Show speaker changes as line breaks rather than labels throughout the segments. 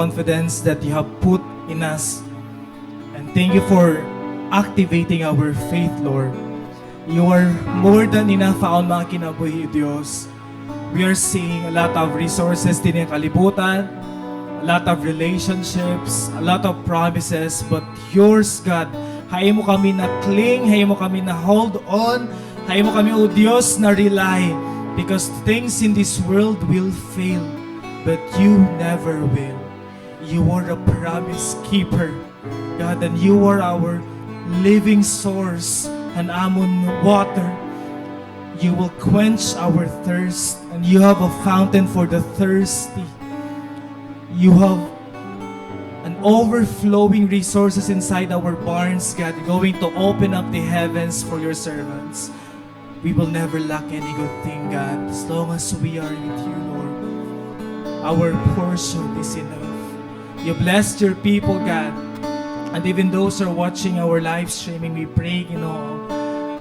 confidence that you have put in us. And thank you for activating our faith, Lord. You are more than enough aon mga kinabuhi, Diyos. We are seeing a lot of resources din yung kalibutan, a lot of relationships, a lot of promises, but yours, God, hayay mo kami na cling, hayay mo kami na hold on, hayay mo kami, O Diyos, na rely, because things in this world will fail, but you never will. You are a promise keeper, God, and you are our living source and amon water. You will quench our thirst, and you have a fountain for the thirsty. You have an overflowing resources inside our barns, God, going to open up the heavens for your servants. We will never lack any good thing, God, as long as we are with you, Lord. Our portion is enough. You blessed your people, God. And even those who are watching our live streaming, we pray, Ginoo,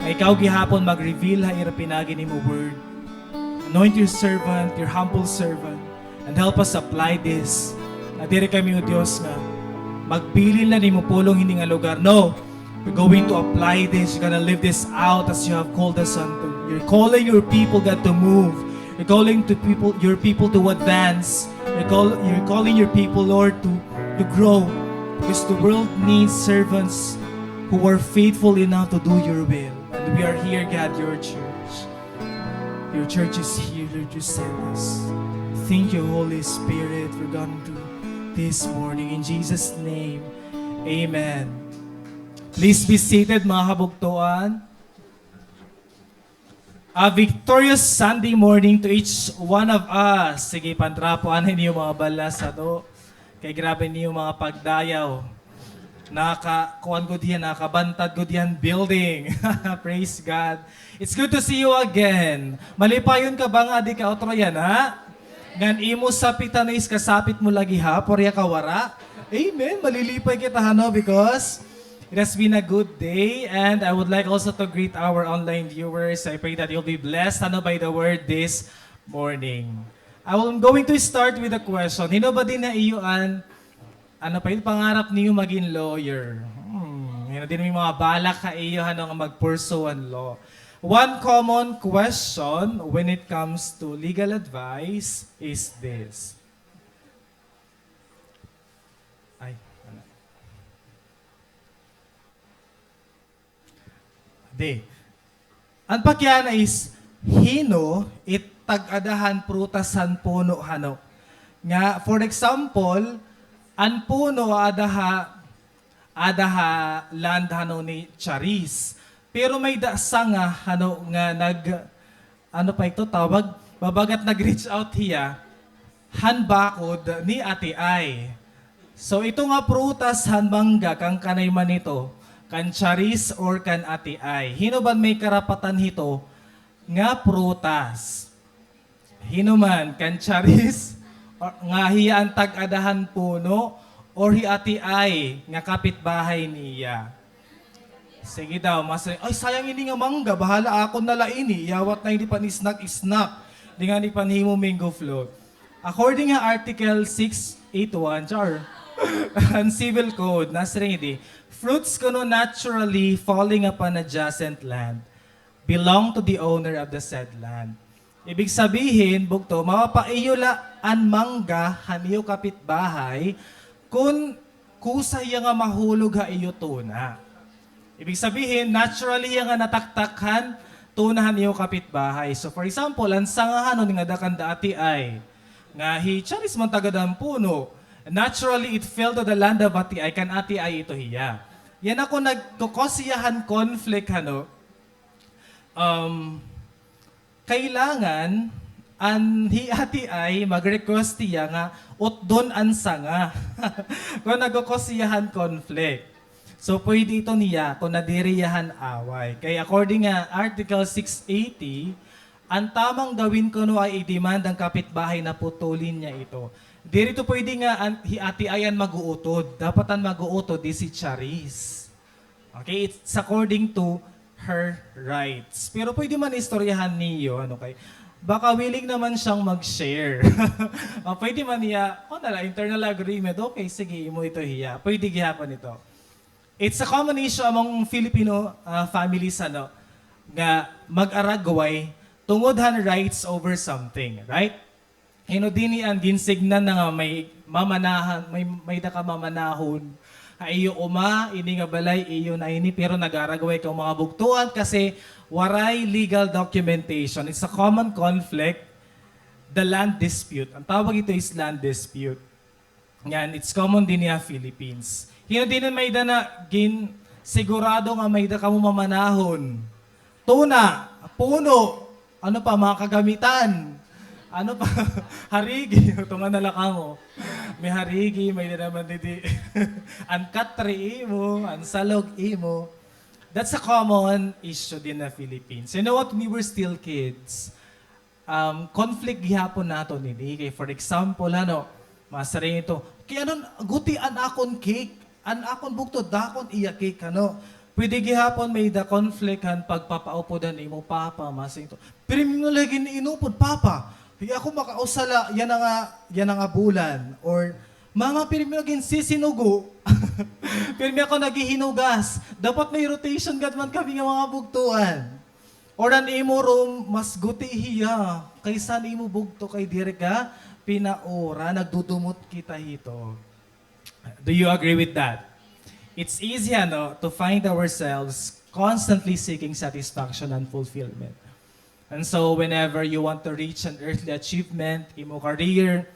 na ikaw gihapon mag-reveal ha irapinagi ni mo word. Anoint your servant, your humble servant, and help us apply this. Na dire kami, O Diyos, nga magbilin na ni mo pulong hindi nga lugar. No, we're going to apply this. You're gonna live this out as you have called us unto. You're calling your people, God, to move. You're calling your people to advance. You're calling your people, Lord, to grow. Because the world needs servants who are faithful enough to do your will. And we are here, God, your church. Your church is here, Lord, you sent us. Thank you, Holy Spirit, for going to this morning. In Jesus' name, amen. Please be seated, mga kabugtuan. A victorious Sunday morning to each one of us. Sige, pantrapuan niyo mga balas ato. Kay grabe niyo mga pagdayaw. Nakakuan ko diyan, nakabantad ko diyan building. Praise God. It's good to see you again. Malipayon ka ba nga di ka otro yan, ha? Ngan imo sapitan is kasapit mo lagi ha, porya kawara. Amen. Malilipay kita hano because it has been a good day, and I would like also to greet our online viewers. I pray that you'll be blessed by the word this morning. I'm going to start with a question. Hino ba din na iyuan, yung pangarap niyo maging lawyer? Hino din yung mga balak ka iyo nga mag-pursue ang law. One common question when it comes to legal advice is this. Ang pakyan is hino itag-adahan prutasan puno hano. Nga for example, an puno adaha land hano ni Charis. Pero may dasanga hano nga ito tawag babagat nag-reach out hiya hanbakod ni Ate Ay. So ito nga prutas hanbangga kang kanay man ito. Kan Charis or kan Ate Ay. Hino ba may karapatan hito nga prutas? Hino man, kan Charis nga hiya ang tag-adahan puno or hi Ate Ay nga kapitbahay niya? Sige daw, ay sayang ini nga mangga, bahala ako nala ini, yawat na hindi pa ni snack, di nga ni panhimo mango float. According nga Article 681, ang Civil Code, nasa rin fruits kuno naturally falling upon adjacent land belong to the owner of the said land. Ibig sabihin, bugto, mapaiyola an mangga haniyo kapitbahay kung kusaya nga mahulog ha iyo tuna. Ibig sabihin, naturally nga nataktakhan tunahan iyo kapitbahay. So for example, ang sangahan nga dakanda Ate Ay nga Charis man tagadang puno. Naturally, it fell to the land of Ate Ay, kan Ate Ay ito hiya. Yan ako nagkukosiyahan conflict, kailangan an hi Ate Ay mag-request niya nga utdon an sanga. Kung nagkukosiyahan conflict. So pwede ito niya kung nadiriyahan away. Kaya according nga Article 680, ang tamang gawin ko no ay i-demand ang kapitbahay na putulin niya ito. Dito pwede nga Ate Ayan mag-uutod. Dapatan mag-uutod di si Charis. Okay, it's according to her rights. Pero pwede man istoryahan niyo, baka willing naman siyang mag-share. Pwede man niya, internal agreement, okay, sige, imo ito hiya. Pwede gihapon ito. It's a common issue among Filipino families, nga mag-aragway tungod rights over something, right? Dini ang ginsignan na nga may mamanahan, may daka mamanahon. Iyo ini nga balay, iyo na ini, pero nag-aragway kang mga bugtuan kasi waray legal documentation. It's a common conflict, the land dispute. Ang tawag ito is land dispute. Yan, it's common din niya Philippines. Din may na sigurado nga may da ka mo mamanahon. Tuna, puno, ano pa, mga kagamitan. Ano pa, harigi, ito nga nalaka mo. May harigi, may naman didi. Ang katri imo, ang salog imo. That's a common issue din na Philippines. You know what, when we were still kids, conflict gihapon nato nini. Kay for example, masaring ito, kaya guti an akon cake, an akon bukto, dakon iya cake, pwede gihapon may the conflict han pagpapaupodan imo papa, masing to. Pero mo lagi ni inupod, papa, hindi ako makausala, yan nga bulan. Or, mama, pero mo lagi sisinugo. Pero ako naghihinugas. Dapat may rotation gad man kami nga mga bugtuan. Or an imo room, mas guti hiya. Kaysa imo bugto kay dire ka, pinaora, nagdudumot kita hito. Do you agree with that? It's easy, to find ourselves constantly seeking satisfaction and fulfillment. And so whenever you want to reach an earthly achievement, imo career,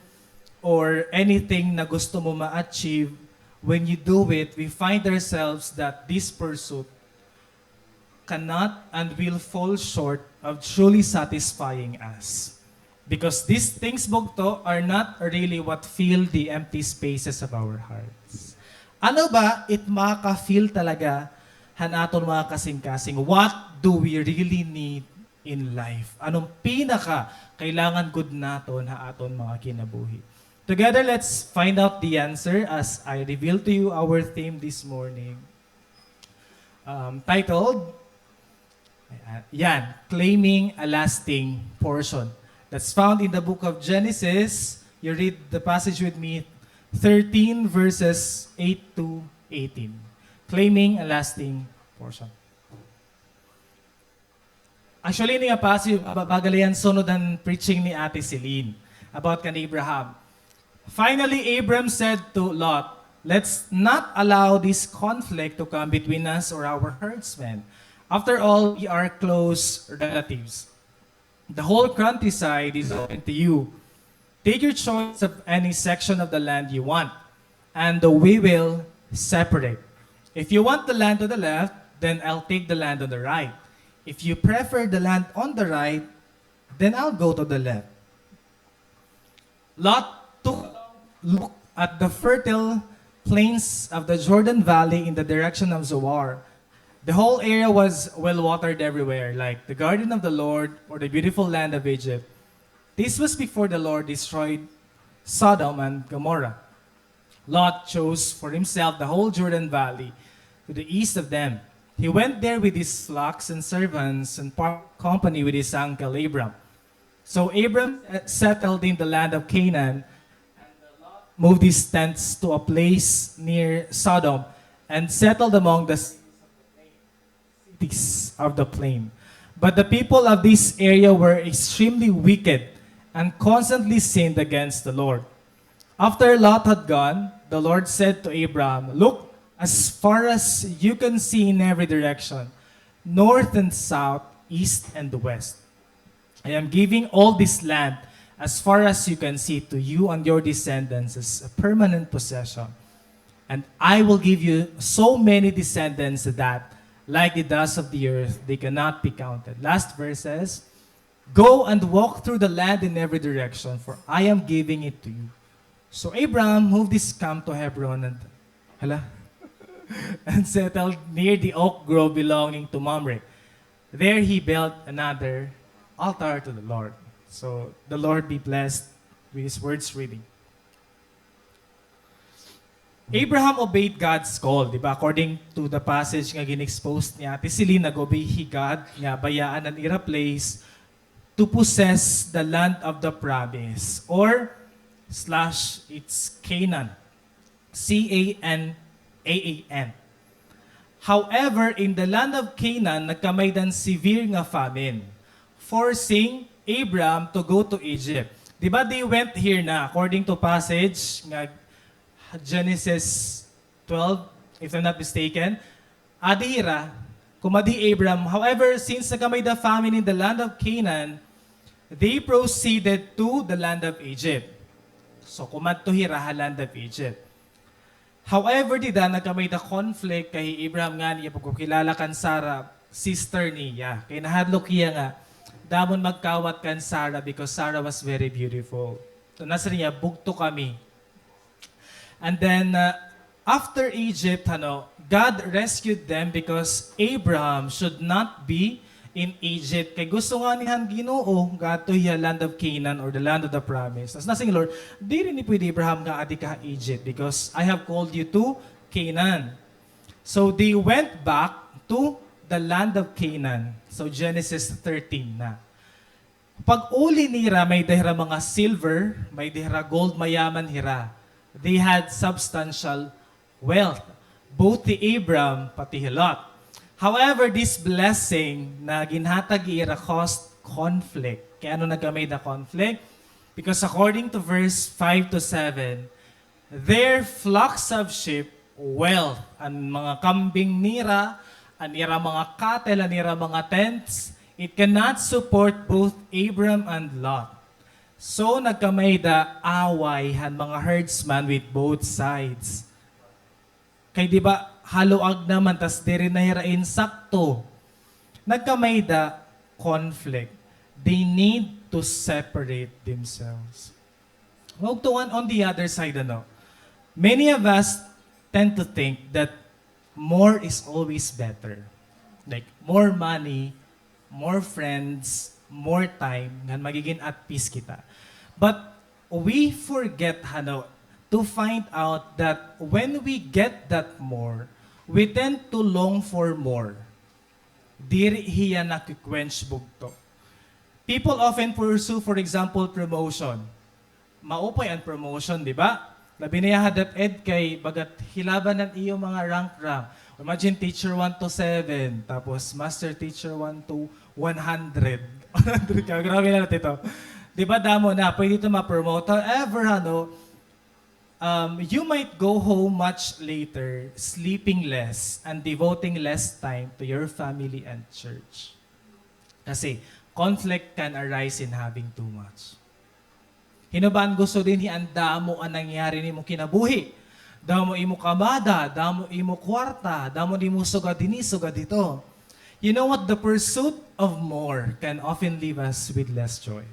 or anything na gusto mo ma-achieve, when you do it, we find ourselves that this pursuit cannot and will fall short of truly satisfying us. Because these things, bugto, are not really what fill the empty spaces of our hearts. Ano ba, it maka-feel talaga hanaton mga kasing-kasing, what do we really need in life? Anong pinaka kailangan good naton ha aton mga kinabuhi? Together, let's find out the answer as I reveal to you our theme this morning. Titled, Claiming a Lasting Portion. That's found in the book of Genesis. You read the passage with me, 13 verses 8 to 18. Claiming a lasting portion. Actually, nga passage, bagalayan sunod ang preaching ni Ate Celine about kan Abraham. Finally, Abram said to Lot, let's not allow this conflict to come between us or our herdsmen. After all, we are close relatives. The whole countryside is open to you. Take your choice of any section of the land you want, and we will separate. If you want the land to the left, then I'll take the land on the right. If you prefer the land on the right, then I'll go to the left. Lot took a look at the fertile plains of the Jordan Valley in the direction of Zoar. The whole area was well watered everywhere, like the garden of the Lord or the beautiful land of Egypt. This was before the Lord destroyed Sodom and Gomorrah. Lot chose for himself the whole Jordan Valley to the east of them. He went there with his flocks and servants and parted company with his uncle Abram. So Abram settled in the land of Canaan, and Lot moved his tents to a place near Sodom and settled among the cities of the plain. But the people of this area were extremely wicked and constantly sinned against the Lord. After Lot had gone, the Lord said to Abram, look, as far as you can see in every direction, north and south, east and west. I am giving all this land, as far as you can see, to you and your descendants as a permanent possession. And I will give you so many descendants that, like the dust of the earth, they cannot be counted. Last verse says, go and walk through the land in every direction, for I am giving it to you. So Abraham moved his camp to Hebron and settled near the oak grove belonging to Mamre. There he built another altar to the Lord. So the Lord be blessed with his words reading. Abraham obeyed God's call, di ba? According to the passage nga gin-expose niya, Ate Celine, nag-obey he God, nga bayaan ang ira place, to possess the land of the promise, or slash, it's Canaan. Canaan. However, in the land of Canaan, nagkamay dan severe nga famine, forcing Abraham to go to Egypt. Diba they went here na, according to passage, nga Genesis 12, if I'm not mistaken, adihira, kumadi Abraham. However, since nagkamay the famine in the land of Canaan, they proceeded to the land of Egypt. So, kumadto hira ha land of Egypt. However, dida nagkamay the conflict kay Abraham nga niya pagkukilala kan Sarah, sister niya. Kaya nahadlok iya nga, damon magkawat kan Sarah because Sarah was very beautiful. So, nasa niya, bugto kami. And then, after Egypt, God rescued them because Abraham should not be in Egypt. Kay gusto nga ni Ginoo, gato hiya land of Canaan or the land of the promise. As nasing Lord, di rin ni pwede Abraham nga adi ka Egypt because I have called you to Canaan. So they went back to the land of Canaan. So Genesis 13 na. Pag uli nira, may dahira mga silver, may dahira gold, mayaman hira. They had substantial wealth, both the Abram pati Lot. However, this blessing na ginhatag ira caused conflict. Kaya ano nagamay na conflict? Because according to verse 5 to 7, their flocks of sheep, wealth, ang mga kambing nira, ang ira mga cattle, ang ira mga tents, it cannot support both Abram and Lot. So nagkamay da away han mga herdsman with both sides. Kay di ba haluag naman tas diri na hirain sakto. Nagkamay da conflict. They need to separate themselves. Huwag to on the other side many of us tend to think that more is always better. Like more money, more friends, more time, nga magiging at peace kita. But we forget, to find out that when we get that more, we tend to long for more. Diri hiya nakikwench bugto. People often pursue, for example, promotion. Maupay ang promotion, di ba? Labi niya hadap ed kay bagat hilaban ng iyo mga rank. Imagine teacher 1 to 7, tapos master teacher 1 to 100. 100 ka, grabe na natin ito. Di ba damo na, pwede ito ma-promote. However, you might go home much later, sleeping less, and devoting less time to your family and church. Kasi, conflict can arise in having too much. Hinubaan gusto din hianda mo ang nangyari ni mo kinabuhi. Damo imo kamada, damo imo kwarta, damo imo sugad dini, sugad dito. You know what? The pursuit of more can often leave us with less joy.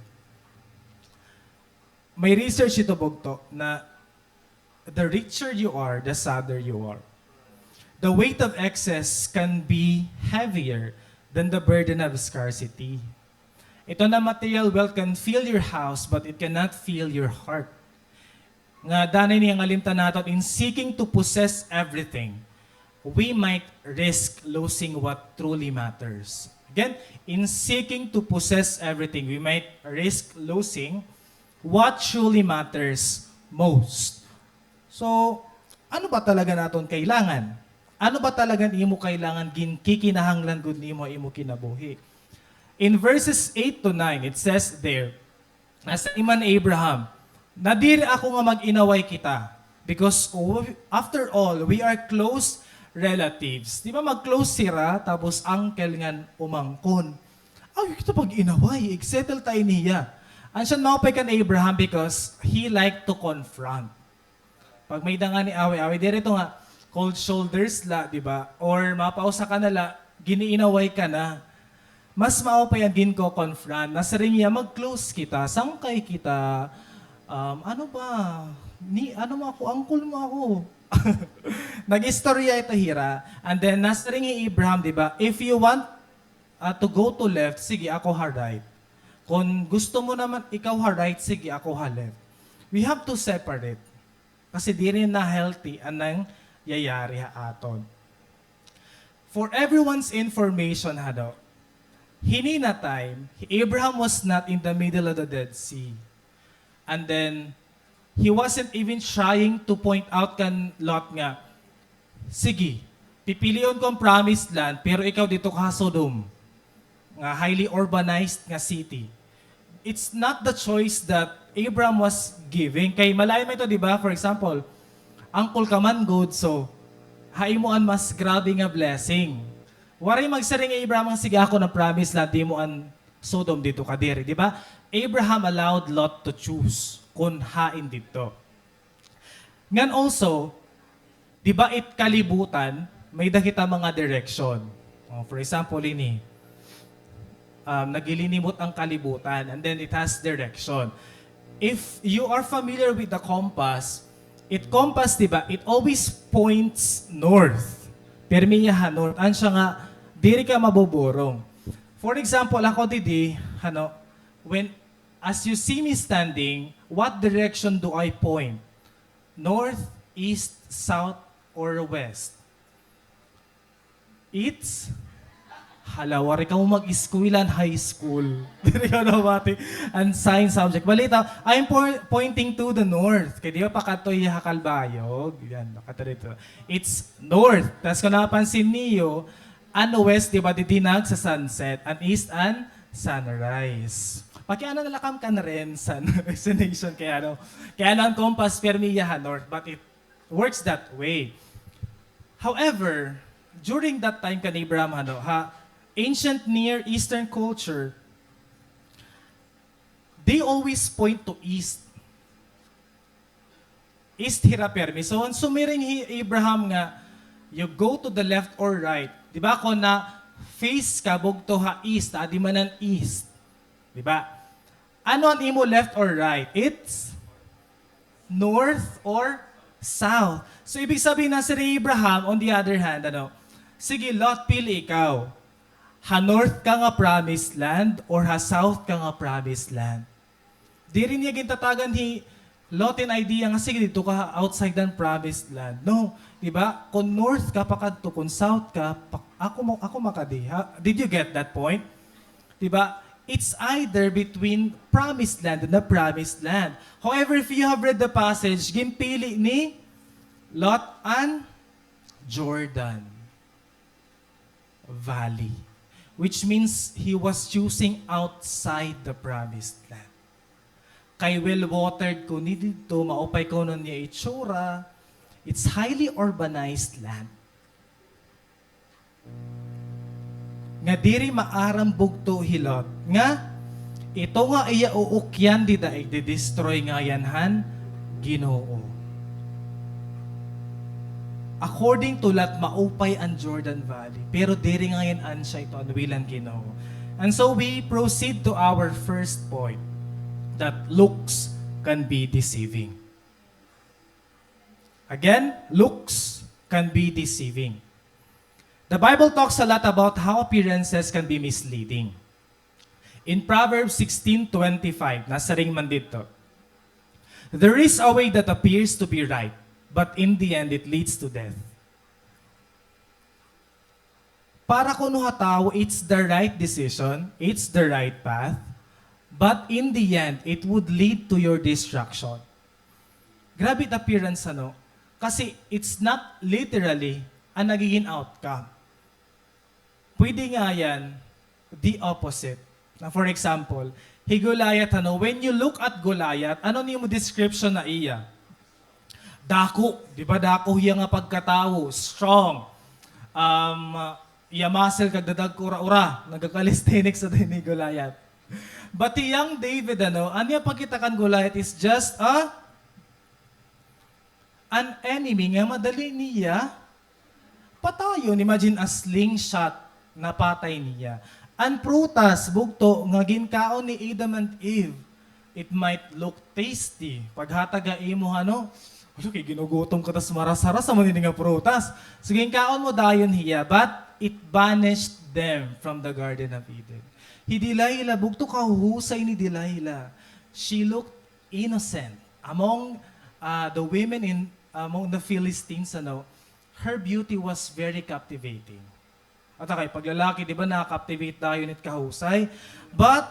May research ito bugto na the richer you are, the sadder you are. The weight of excess can be heavier than the burden of scarcity. Ito na material wealth can fill your house, but it cannot fill your heart. Nga danay niyang alimtan natin, in seeking to possess everything, we might risk losing what truly matters. Again, in seeking to possess everything, we might risk losing what truly matters most. So, ano ba talaga naton kailangan? Ano ba talaga imo kailangan kikinahanglan gud nimo imo kinabuhi? In verses 8 to 9, it says there, as iman Abraham, nadiri ako nga mag-inaway kita because after all, we are close relatives. Di ba mag-close sira, tapos uncle nga umangkon. Ay, kita pag-inaway, settle tayo niya. Ansyan maupay kan Abraham because he liked to confront. Pag may dangan ni away-away, dito nga, cold shoulders la, di ba? Or mapausa ka na la, giniinaway ka na. Mas maupay ang gin ko confront. Nasa rin niya, mag-close kita, sangkay kita, ano ba? Ano mo ako? Uncle mo ako. Nag-istorya ito hira. And then, nasa rin ni Abraham, di ba? If you want to go to left, sige, ako ha right. Kung gusto mo naman ikaw ha right, sige, ako ha left. We have to separate. Kasi di rin na healthy anang yayari ha aton. For everyone's information, hinina time, Abraham was not in the middle of the Dead Sea. And then, he wasn't even trying to point out kan Lot nga, sige, pipiliyon ko ang promised land, pero ikaw dito ka Sodom, nga highly urbanized nga city. It's not the choice that Abraham was giving. Kay malayo mo ito, di ba? For example, angkol ka man good, so haimuan mas grabe nga blessing. Waray magsaring Abraham ang sige ako na promise na di mo an Sodom dito kadiri, di ba? Abraham allowed Lot to choose kung hain dito. Ngan also, di ba it kalibutan, may dakita mga direction. For example, ini, nagilinimot ang kalibutan and then it has direction. If you are familiar with the compass, di ba, it always points north. Permiyahan north. An siya nga, diri ka maboborong. For example, ako didi, as you see me standing, what direction do I point? North, east, south, or west? It's halawari ka mo mag-schoolan high school. Dili ka na mati ang science subject. Balita, I'm pointing to the north. Kaya di ba pakatoy hakalbayog? Yan, nakatarito. It's north. Tapos kung napansin niyo, ano west, di ba didinag sa sunset, and east and sunrise. Pakiano nalakam ka na rin sa destination kaya ang compass permiyahan north, but it works that way. However, during that time kan Abraham, ancient Near Eastern culture, they always point to east. East hira permi. So, sumiring Abraham nga, you go to the left or right. Di ba kung na face ka, bugto ha east, di manan east. Di ba? Ano ang imo left or right? It's north or south. So, ibig sabihin na si Abraham, on the other hand, sige, Lot, pili ikaw. Ha-north ka nga promised land or ha-south ka nga promised land. Di rin niya gintatagan Lot in idea nga, sige, dito ka outside ng promised land. No, di ba? Kung north ka pakadto, kung south ka, ako makadi. Did you get that point? Di ba? It's either between promised land and the promised land. However, if you have read the passage, gimpili ni Lot and Jordan Valley, which means he was choosing outside the promised land. Kay well-watered ko ni dito, maupay ko nun niya itsura. It's highly urbanized land. Nga diri maaram bugto hilot. Nga, ito nga iya uukyan di daig, di-destroy nga yanhan, Ginoo. According to Lot, maupay ang Jordan Valley. Pero diri nga yan siya ito, anwilan Ginoo. And so we proceed to our first point, that looks can be deceiving. Again, looks can be deceiving. The Bible talks a lot about how appearances can be misleading. In Proverbs 16:25, nasa ring man dito, there is a way that appears to be right, but in the end, it leads to death. Para kuno hataw, it's the right decision, it's the right path, but in the end, it would lead to your destruction. Grabe the appearance, Kasi it's not literally ang nagiging outcome. Pwede nga yan, the opposite. Na for example, Goliath, when you look at Goliath, ano niyo mo description na iya? Dako, di ba dako hiya nga pagkatao, strong. Iya muscle kagdadag ura-ura, nagkakalisthenics sa ni Goliath. But the young David, anya pagkita kan Goliath is just an enemy nga madali niya patayon. Imagine a slingshot na patay niya. An prutas, bugto, nga ginkaon ni Adam and Eve, it might look tasty. Paghataga imo, kay ginugutom ka tas marasara sa manini nga prutas. So ginkaon mo dayon hiya, but it banished them from the Garden of Eden. Delilah, bugto kahuhusay ni Delilah. She looked innocent. Among the women among the Philistines, her beauty was very captivating. At kay paglalaki, di ba, nakaka-captivate tayo nit kahusay. But,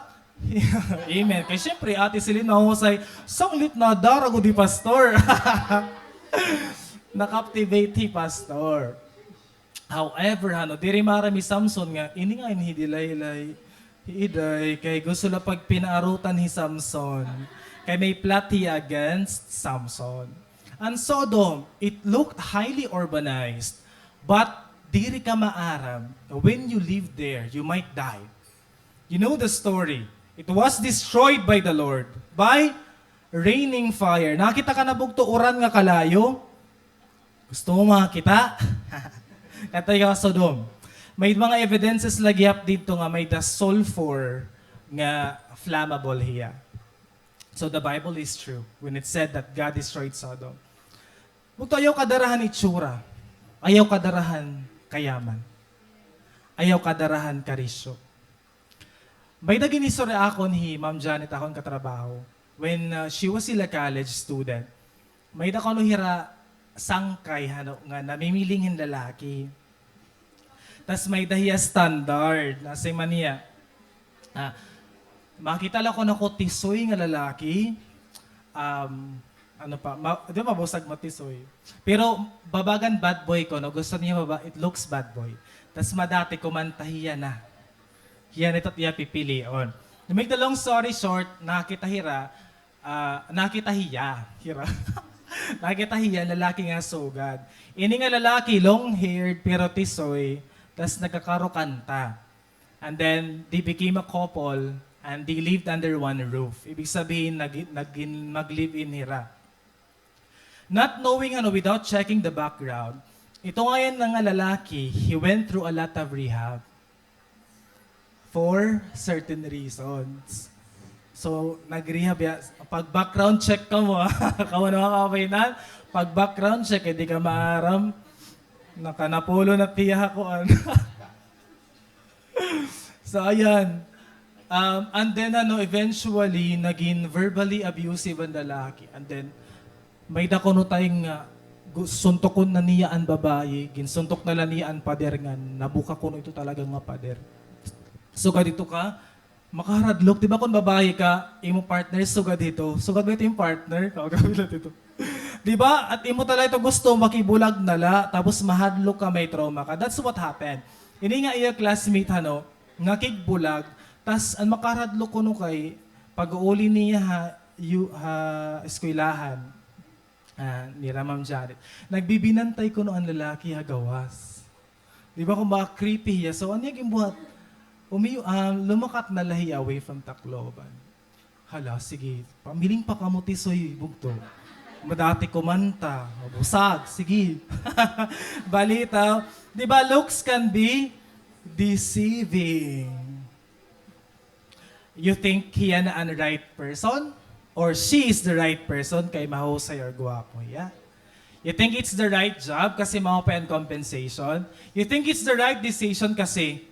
amen. Kaya syempre, ate Celine mahusay, sanglit na darago di pastor. Na-captivate ti pastor. However, diri marami Samson nga, ini nga inhidilaylay, hiday, kay gusto na pag pinaarutan ni Samson, kay may plot he against Samson. And Sodom, it looked highly urbanized, but diri ka maaram, when you live there, you might die. You know the story. It was destroyed by the Lord, by raining fire. Nakita ka na bugto uran nga kalayo? Gusto mo makita? Katay ka Sodom. May mga evidences lagi up dito nga may the sulfur nga flammable here. So the Bible is true when it said that God destroyed Sodom. Bugto ayaw kadarahan itsura. Ayaw kadarahan kayaman. Ayaw kadarahan karisyo. May naging istorya ako ni Ma'am Janet akong katrabaho. When she was still a college student, may nakono hira sangkay nga namimiling lalaki. Tas may dahiya standard na si Mania. Makita lang ko na ko tisoy nga lalaki. Di ba mabusag matisoy. Pero babagan bad boy ko, no? Gusto niya it looks bad boy. Tas madati kumantahiya na. Hiya nito't iya pipilion. To make the long story short, nakita hiya. Nakita hiya, lalaki nga sugad. Ini nga lalaki, long-haired, pero tisoy, tas nagkakarokanta. And then, they became a couple, and they lived under one roof. Ibig sabihin, mag-live-in hira. Not knowing, without checking the background, ito ngayon nga lalaki, he went through a lot of rehab for certain reasons. So, nag-rehab ya. Pag background check ka mo, kawan mga kapainan, pag background check, hindi ka maaram, nakanapulo na tiya ko. So, ayan. And then, eventually, naging verbally abusive ang lalaki. And then, may dakono tayong suntokon na niya ang babae, ginsuntok na lang niya ang pader nga, nabuka ko ito talagang nga pader. So, dito ka, makaharadlok, di ba kung babae ka, imo partner, sugad dito. Sugad ba ito yung partner? Kagabila dito. Di ba? At imo talaga ito gusto, makibulag nala, tapos mahadlok ka, may trauma ka. That's what happened. Ini nga iya classmate, nga kigbulag, tas ang makaharadlok ko kay, pag-uuli niya eskwelahan, ni Ma'am Janet, nagbibinantay ko ang lalaki gawas. Di ba kung baka creepy hiya? So, ano yung buhat? Lumakat na lahi away from Tacloban. Hala, sige. Pamiling pa kamuti soy bugto. Madati kumanta. Busag, sige. Balita. Di ba, looks can be deceiving. You think hiya na ang right person? Or she is the right person kay mahusay or guwapo. Yeah? You think it's the right job kasi ma-open compensation? You think it's the right decision kasi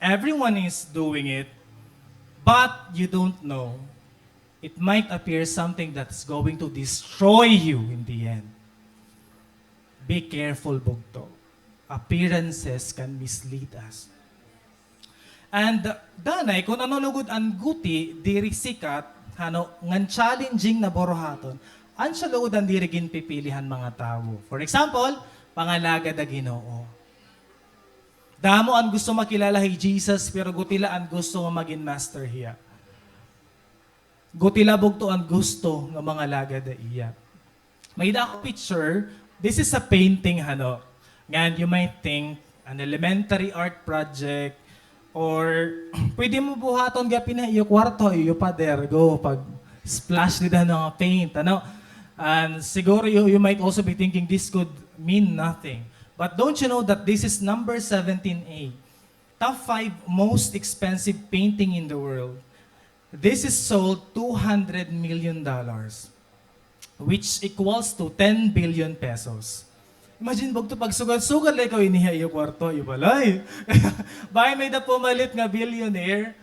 everyone is doing it, but you don't know. It might appear something that's going to destroy you in the end. Be careful, bugto. Appearances can mislead us. And danay, kung ano lugod ang guti, diri sikat, ngan challenging na borohaton, an siya lugod ang diri ginpipilihan mga tao. For example, pangalaga da Ginoo. Damo ang gusto makilala kay Jesus, pero gutila ang gusto nga maging master hiya. Gutila bugto ang gusto ng mga laga da iya. May ako picture, this is a painting, And you might think, an elementary art project, or pwede mo buhaton gapin na iyo kwarto, iyo pader, go, pag splash nila ng paint, And siguro you might also be thinking this could mean nothing. But don't you know that this is number 17A, top 5 most expensive painting in the world. This is sold $200 million, which equals to 10 billion pesos. Imagine bugto pag sugal-sugal like ko iniha iyo kwarto, iyo balay. Bahay may da pumalit nga billionaire.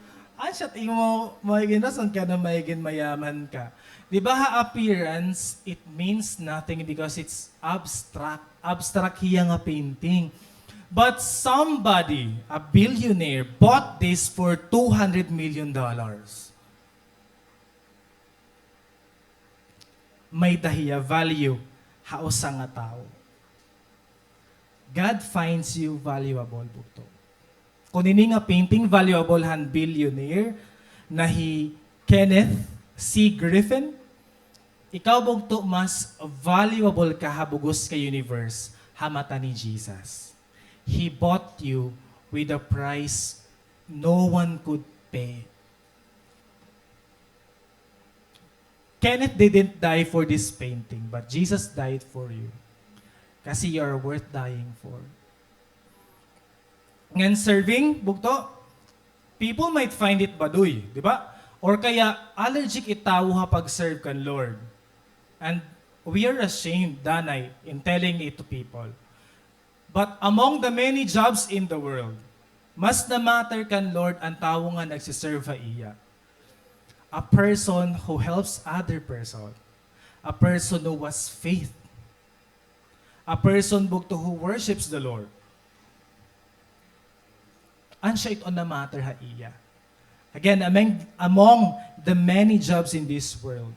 Shot mo maiginasan ka na maigin mayaman ka. Di ba appearance, it means nothing because it's abstract. Abstract hiya nga painting. But somebody, a billionaire, bought this for $200 million. May dahiya value hausa nga tao. God finds you valuable bukto. Kung ini nga painting valuable han billionaire na Kenneth C. Griffin, ikaw bukto mas valuable ka habugos ka universe hamata ni Jesus. He bought you with a price no one could pay. Kenneth didn't die for this painting, but Jesus died for you. Kasi you are worth dying for. Ngan serving, bukto, people might find it baduy, di ba? Or kaya allergic itawo ha pag-serve kan Lord. And we are ashamed, danay, in telling it to people. But among the many jobs in the world, mas na matter kan Lord ang tao nga nagsiserve ha iya. A person who helps other person. A person who has faith. A person bukto who worships the Lord. Ansya ito na matter ha iya. Again, among the many jobs in this world,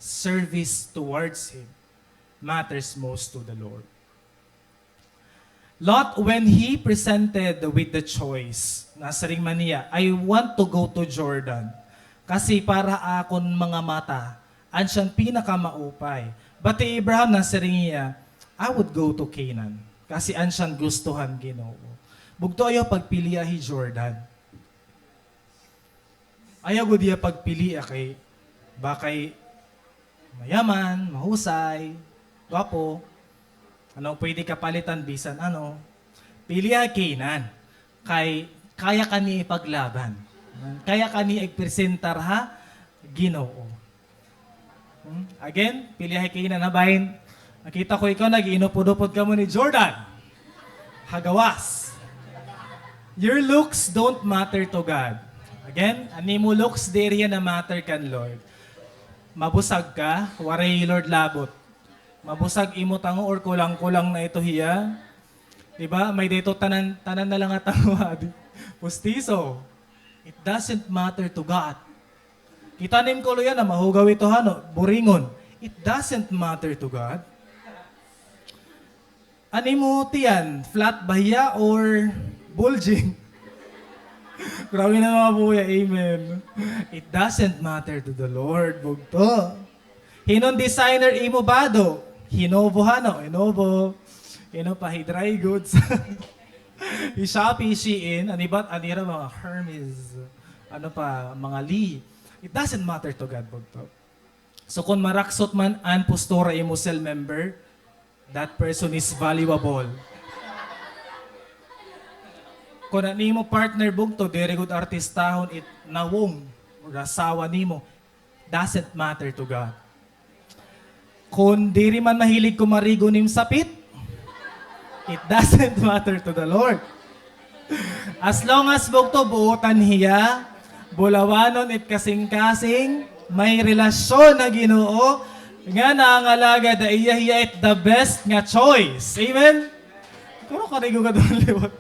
service towards Him matters most to the Lord. Lot, when he presented with the choice, nasa ring man niya, I want to go to Jordan. Kasi para akon mga mata, ansyan pinakamaupay. But Abraham nasa ring niya, I would go to Canaan. Kasi ansyan gustuhan Ginoo. Bugto ayaw pagpili hi Jordan. Ayaw ko diya pagpili kay bakay mayaman, mahusay, gwapo. Ano pwede kapalitan bisan ano. Pili hi Canaan. Kay kaya kani ipaglaban. Kaya kani ippresentar ha Ginoo. Again, pili hi Canaan na bahin. Nakita ko ikaw nag-inupod-upod ka mo ni Jordan. Hagawas. Your looks don't matter to God. Again, ani mo looks deriya na matter kan Lord. Mabusag ka, waray Lord labot. Mabusag imo tango or kulang-kulang na ito hiya. Diba? May dito tanan na lang at pustiso. It doesn't matter to God. Itanim ko yan na mahugaw ito hano, buringon. It doesn't matter to God. Ani mo tiyan, flat bahiya or bulging? Grabe na mga buya, amen. It doesn't matter to the Lord, bugto. Hinon designer imo bado, hinobo hano, hinobo, pa dry goods. I-Shopee, Shein, anibat, anira mga Hermes, ano pa, mga Lee. It doesn't matter to God, bugto. So kung maraksot man an postura imo cell member, that person is valuable. Kung ani mo partner bugto, very good artistahon, it nawong, rasawa nimo, doesn't matter to God. Kung diri man mahilig kumarigo nim sapit, it doesn't matter to the Lord. As long as bugto buutan hiya, bulawanon it kasing-kasing, may relasyon na Ginoo, nga naangalaga da iya hiya it the best nga choice. Amen? Pero karigo ka doon liwat.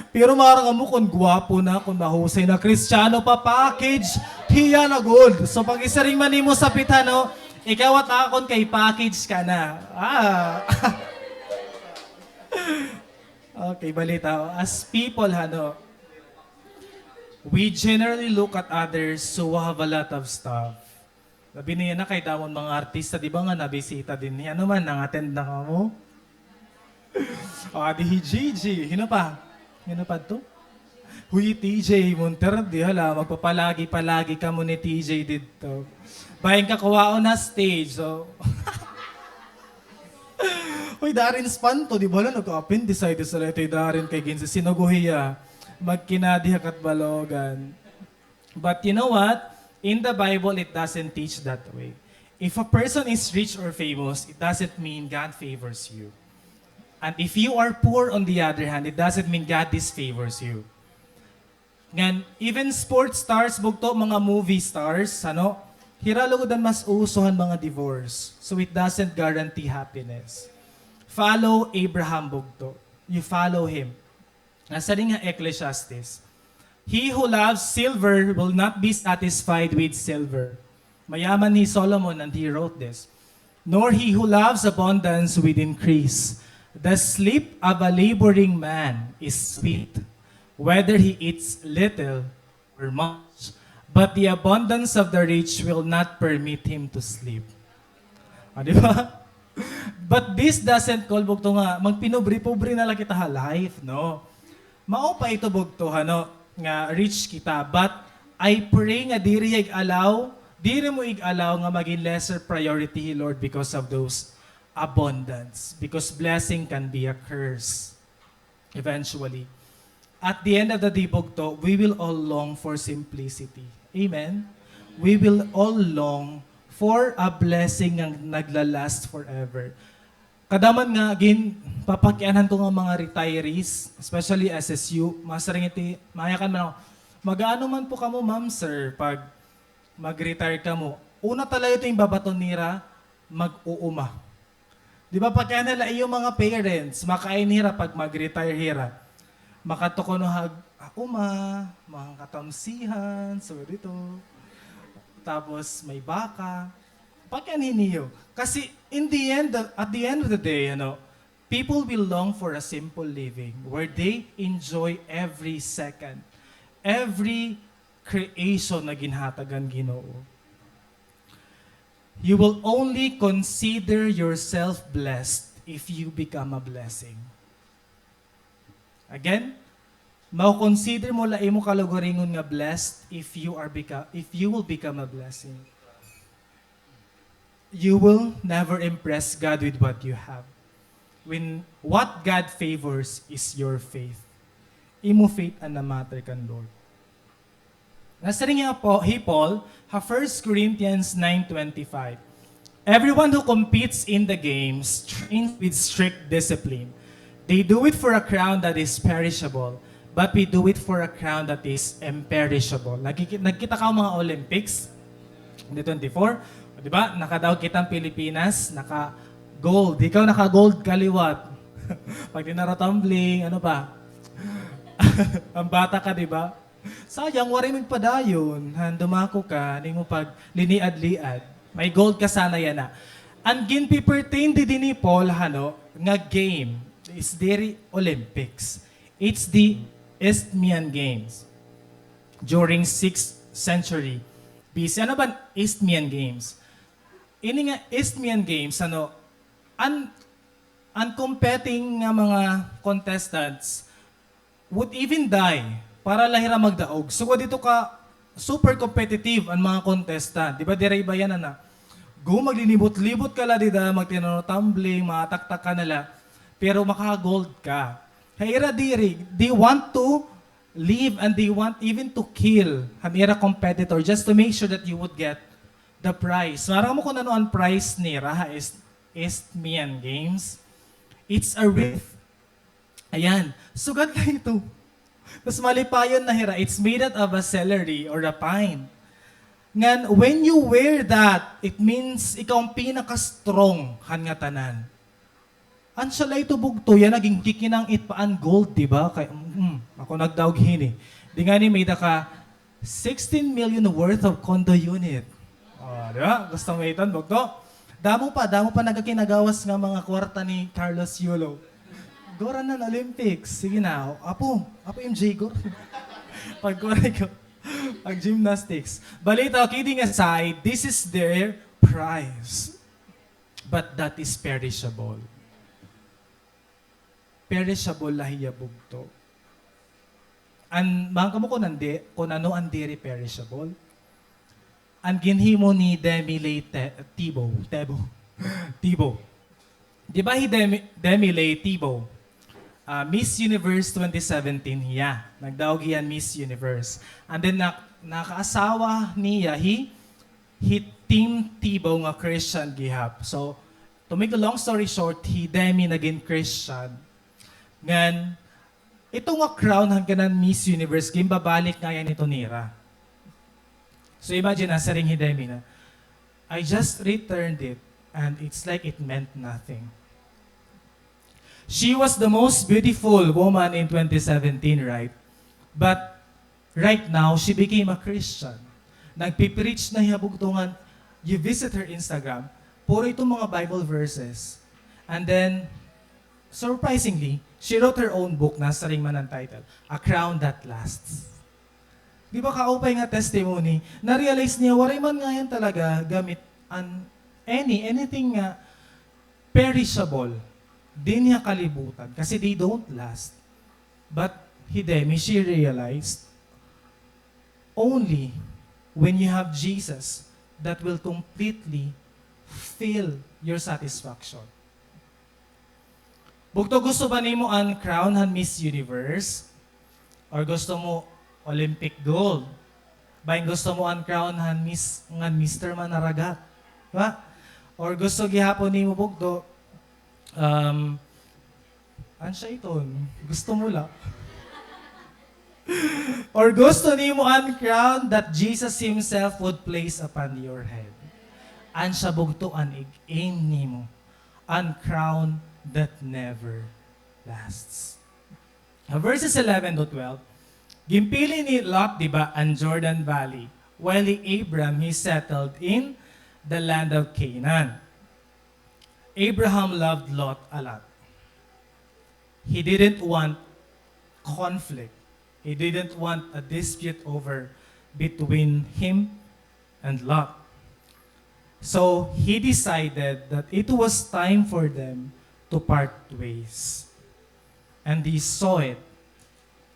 Pero marang mo kung gwapo na, kung mahusay na Kristiyano pa package, hiya na good. So pag isaring man mo sa pitano, ikaw at akon kay package ka na. Okay, balita. As people, we generally look at others who have a lot of stuff. Sabi niya na kay damon mga artista, di ba nga nabisita din niya. Ano man, nang-attend na ka mo? Di Gigi. Hino pa to? Huy, TJ Monter, di hala, magpapalagi-palagi ka mo ni TJ dito. Bayan ka kuwao na stage, so... Huy, Darin Spanto, di ba lang nag-appendicitis sa leto Darin kay Ginsa Sinaguhiya, magkinadiha at balogan. But you know what? In the Bible, it doesn't teach that way. If a person is rich or famous, it doesn't mean God favors you. And if you are poor, on the other hand, it doesn't mean God disfavors you. Ngan, even sports stars, bugto mga movie stars, hiralodan mas usuhan mga divorce. So it doesn't guarantee happiness. Follow Abraham bugto. You follow him. Nasa rin nga Ecclesiastes, he who loves silver will not be satisfied with silver. Mayaman ni Solomon and he wrote this. Nor he who loves abundance with increase. The sleep of a laboring man is sweet, whether he eats little or much. But the abundance of the rich will not permit him to sleep. Di ba? But this doesn't call bugto nga, magpinobre-pobre na lang kita ha life, no? Mao pa ito bugto, no? Nga rich kita. But I pray nga diri mo ig-alaw nga maging lesser priority, Lord, because of those abundance. Because blessing can be a curse eventually. At the end of the day, bugto, we will all long for simplicity. Amen? We will all long for a blessing nga naglalast forever. Kadaman nga, again, papakyanan ko nga mga retirees, especially SSU, masaringiti, mayakan man ako, mag-ano man po kamo, ma'am, sir, pag mag-retire ka mo, una talaga ito yung babaton nira, mag-uuma. Di ba, pagka nila yung mga parents, makain nira pag mag-retire hira, makatuko no mga katamsihan, so dito, tapos may baka, pagka niniyo. Kasi at the end of the day, people will long for a simple living where they enjoy every second, every creation na ginhatagan Ginoo. You will only consider yourself blessed if you become a blessing. Again, consider mo laim mo kalugaringon nga blessed if you will become a blessing. You will never impress God with what you have. When what God favors is your faith. Imo faith ang na-matter kan Lord. Nasa rin nga po, Paul, 1 Corinthians 9:25. Everyone who competes in the games trains with strict discipline. They do it for a crown that is perishable, but we do it for a crown that is imperishable. Nagkita ka mga Olympics, 2024, di ba? Nakadaog kitang Pilipinas, naka-gold. Ikaw naka-gold kaliwat. Pag dinaratumbling, ano pa? Ang bata ka, di ba? Sayang, wari mong padayon. Dumako ka, hindi mo pag liniad-liad. May gold ka sana yan na. Ang ginpi-pertain di din ni Paul, nga game is the Olympics. It's the Isthmian Games. During 6th century BC. Ano ba Isthmian Games? Ini nga Isthmian Games, competing nga mga contestants would even die para lahira magdaog. So, dito ka, super competitive ang mga contestant. Di ba, diray ba yan, maglinibot-libot ka la, dida, magtinano-tumbling, mataktak ka nala, pero maka-gold ka. Hayra diri, they want to live and they want even to kill hamira competitor just to make sure that you would get the prize. Marang mo kung ano ang prize ni Raha Isthmian Games. It's a wreath. Ayan. Sugat na ito. Tapos malipayon na hira, it's made out of a celery or a pine. Ngan, when you wear that, it means ikaw ang pinaka-strong nga tanan. Ansala ito bugto, yan naging kikinang itpaan gold, di ba? Ako nagdaog hini. Di nga ni may ka 16 million worth of condo unit. Di ba? Gusto mo iton, bugto? Damo pa nagkakinagawas nga mga kwarta ni Carlos Yulo. Gora na Olympics. Sige na. Apo MJ, Gor. Pag-kuray ko. Pag-gymnastics. Balita, kidding aside, this is their prize. But that is perishable. Perishable lahiya bugto. Ang mga kamo kung ano ang diri perishable. Ang ginhimo ni Demile Tebow. Di ba Demile Tebow? Miss Universe 2017 hiya. Nagdaog yan Miss Universe. And then nakaasawa niya, he Team Tebow nga Christian gihap. So, to make a long story short, Demi naging Christian. Ngan, ito nga crown hanggang Miss Universe, gimbabalik nga yan ito nira. So imagine, nasa ring Demi na, I just returned it and it's like it meant nothing. She was the most beautiful woman in 2017, right? But right now, she became a Christian. Nagpipreach na hiyabugtungan. You visit her Instagram, puro itong mga Bible verses. And then, surprisingly, she wrote her own book, nasa ring man ang title, A Crown That Lasts. Di ba kaupay nga testimony, na-realize niya, waray man nga yan talaga gamit anything nga perishable, di niya kalibutan kasi they don't last. But she realized, only when you have Jesus that will completely fill your satisfaction. Bugto, gusto ba nimo ang crown han Miss Universe? Or gusto mo Olympic gold? Bain gusto mo ang crown han Mr. Manaragat? Diba? Or gusto gihapon nimo bugto, siya ito? Gusto mo lang. Or gusto nimo ang crown that Jesus Himself would place upon your head. An siya bugto an aim nimo. An crown that never lasts. Verses 11 to 12. Gimpili ni Lot, di ba, ang Jordan Valley, while Abram, he settled in the land of Canaan. Abraham loved Lot a lot. He didn't want conflict. He didn't want a dispute between him and Lot. So he decided that it was time for them to part ways. And he saw it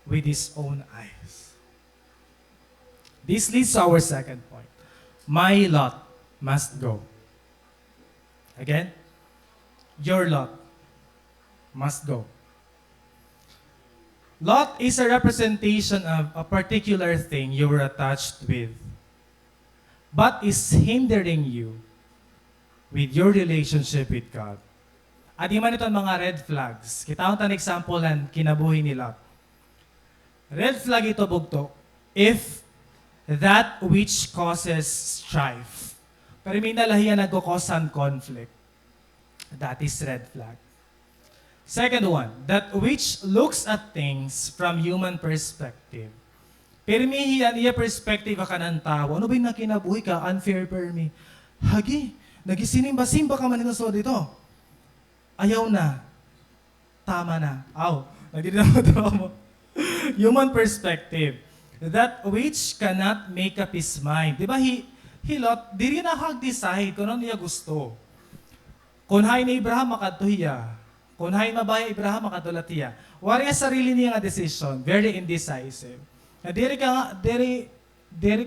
with his own eyes. This leads to our second point. My Lot must go. Again, your Lot must go. Lot is a representation of a particular thing you were attached with, but is hindering you with your relationship with God. At di man ito mga red flags. Kita ang example ng kinabuhi ni Lot. Red flag ito bugto, if that which causes strife. Pero may nalahiyan nagkukosan conflict. That is red flag. Second one, that which looks at things from human perspective. Pero may hiyan iya perspective ka ng tao. Ano ba yung nakinabuhi ka? Unfair per me. Hagi, nagisinimba-simba ka man so dito. Ayaw na. Tama na. Aw, nagdidinaw mo. Human perspective. That which cannot make up his mind. Di ba, Lot, di rin nakag-decide kung ano niya gusto. Kung hay na Abraham, makatuhiya. Kung hay mabaya Abraham, makatulatiya. Wari ang sarili niya nga decision. Very indecisive. Na diri ka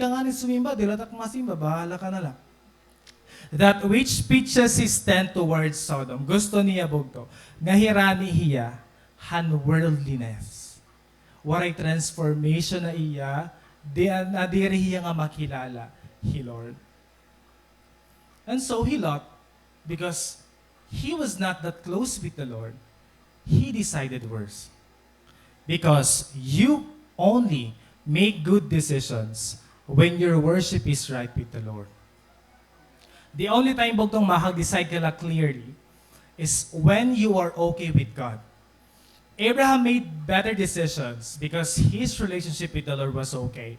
nga ni sumimba, diri ta masimba, bahala ka na lang. That which pitches his tent towards Sodom. Gusto niya bugto. Ngahirani hiya, unworldliness. Waray transformation na iya, na diri hiya nga makilala, He Lord. And so he Lot, because he was not that close with the Lord, he decided worse. Because you only make good decisions when your worship is right with the Lord. The only time bugtong makag-decide ka clearly is when you are okay with God. Abraham made better decisions because his relationship with the Lord was okay.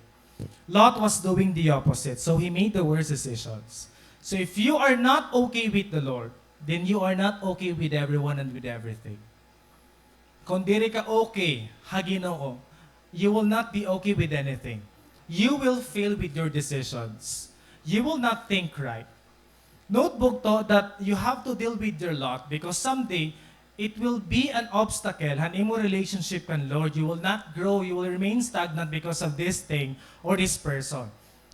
Lot was doing the opposite, so he made the worst decisions. So if you are not okay with the Lord, then you are not okay with everyone and with everything. Kung diri ka okay, Ginoo, you will not be okay with anything. You will fail with your decisions. You will not think right. Notebook to that you have to deal with your lot because someday it will be an obstacle and imo relationship kan Lord. You will not grow. You will remain stagnant because of this thing or this person.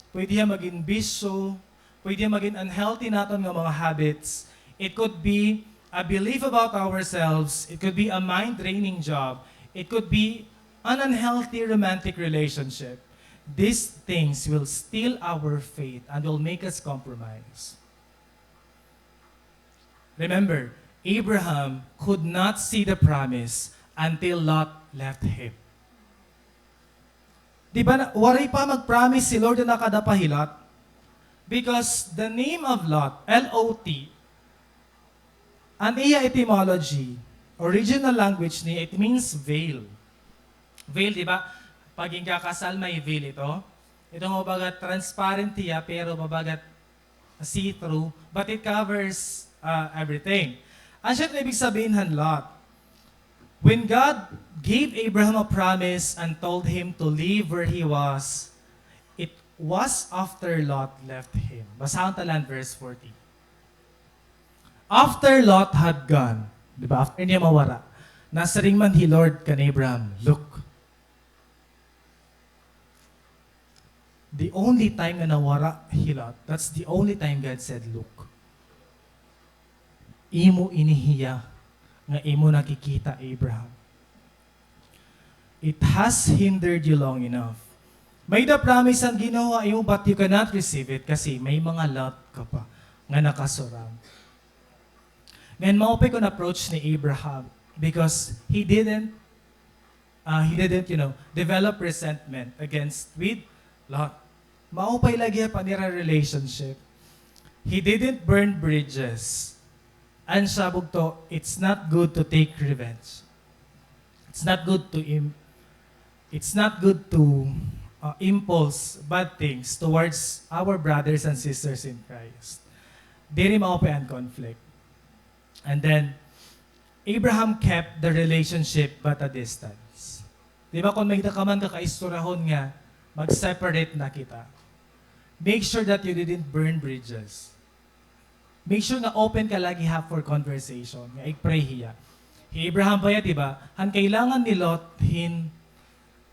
Pwede yan maging bisyo. Pwede yan maging unhealthy natin ng mga habits. It could be a belief about ourselves. It could be a mind-draining job. It could be an unhealthy romantic relationship. These things will steal our faith and will make us compromise. Remember, Abraham could not see the promise until Lot left him. Di ba, waray pa mag-promise si Lord na nakadapahi Lot? Because the name of Lot, L-O-T, ang iya etymology, original language niya, it means veil. Veil, di ba? Pag kasal, may veil ito. Ito mabagat transparent niya, pero mabagat see-through, but it covers everything. Ang siya ibig sabihin han Lot. When God gave Abraham a promise and told him to leave where he was, it was after Lot left him. Basahan talan verse 40. After Lot had gone, di ba? After niya mawara, nasa ring man he Lord kan Abraham, look. The only time na nawara hi Lot, that's the only time God said, look. Imo inihiya nga imo nakikita, Abraham. It has hindered you long enough. May the promise ang ginawa imo, but you cannot receive it kasi may mga Lot ka pa nga nakasurround. Ngayon, maupay ko na approach ni Abraham because he didn't, develop resentment against with Lot. Maupay lagi pa nila relationship. He didn't burn bridges. And sabog to, it's not good to take revenge. It's not good to impulse bad things towards our brothers and sisters in Christ. Diri maupay ang conflict. And then, Abraham kept the relationship but a distance. Di ba kung may ka man kakaisturahon nga, mag-separate na kita. Make sure that you didn't burn bridges. Make sure na open ka lagi for conversation. Nga i-pray hiya. Abraham pa di ba? Han kailangan ni Lot hin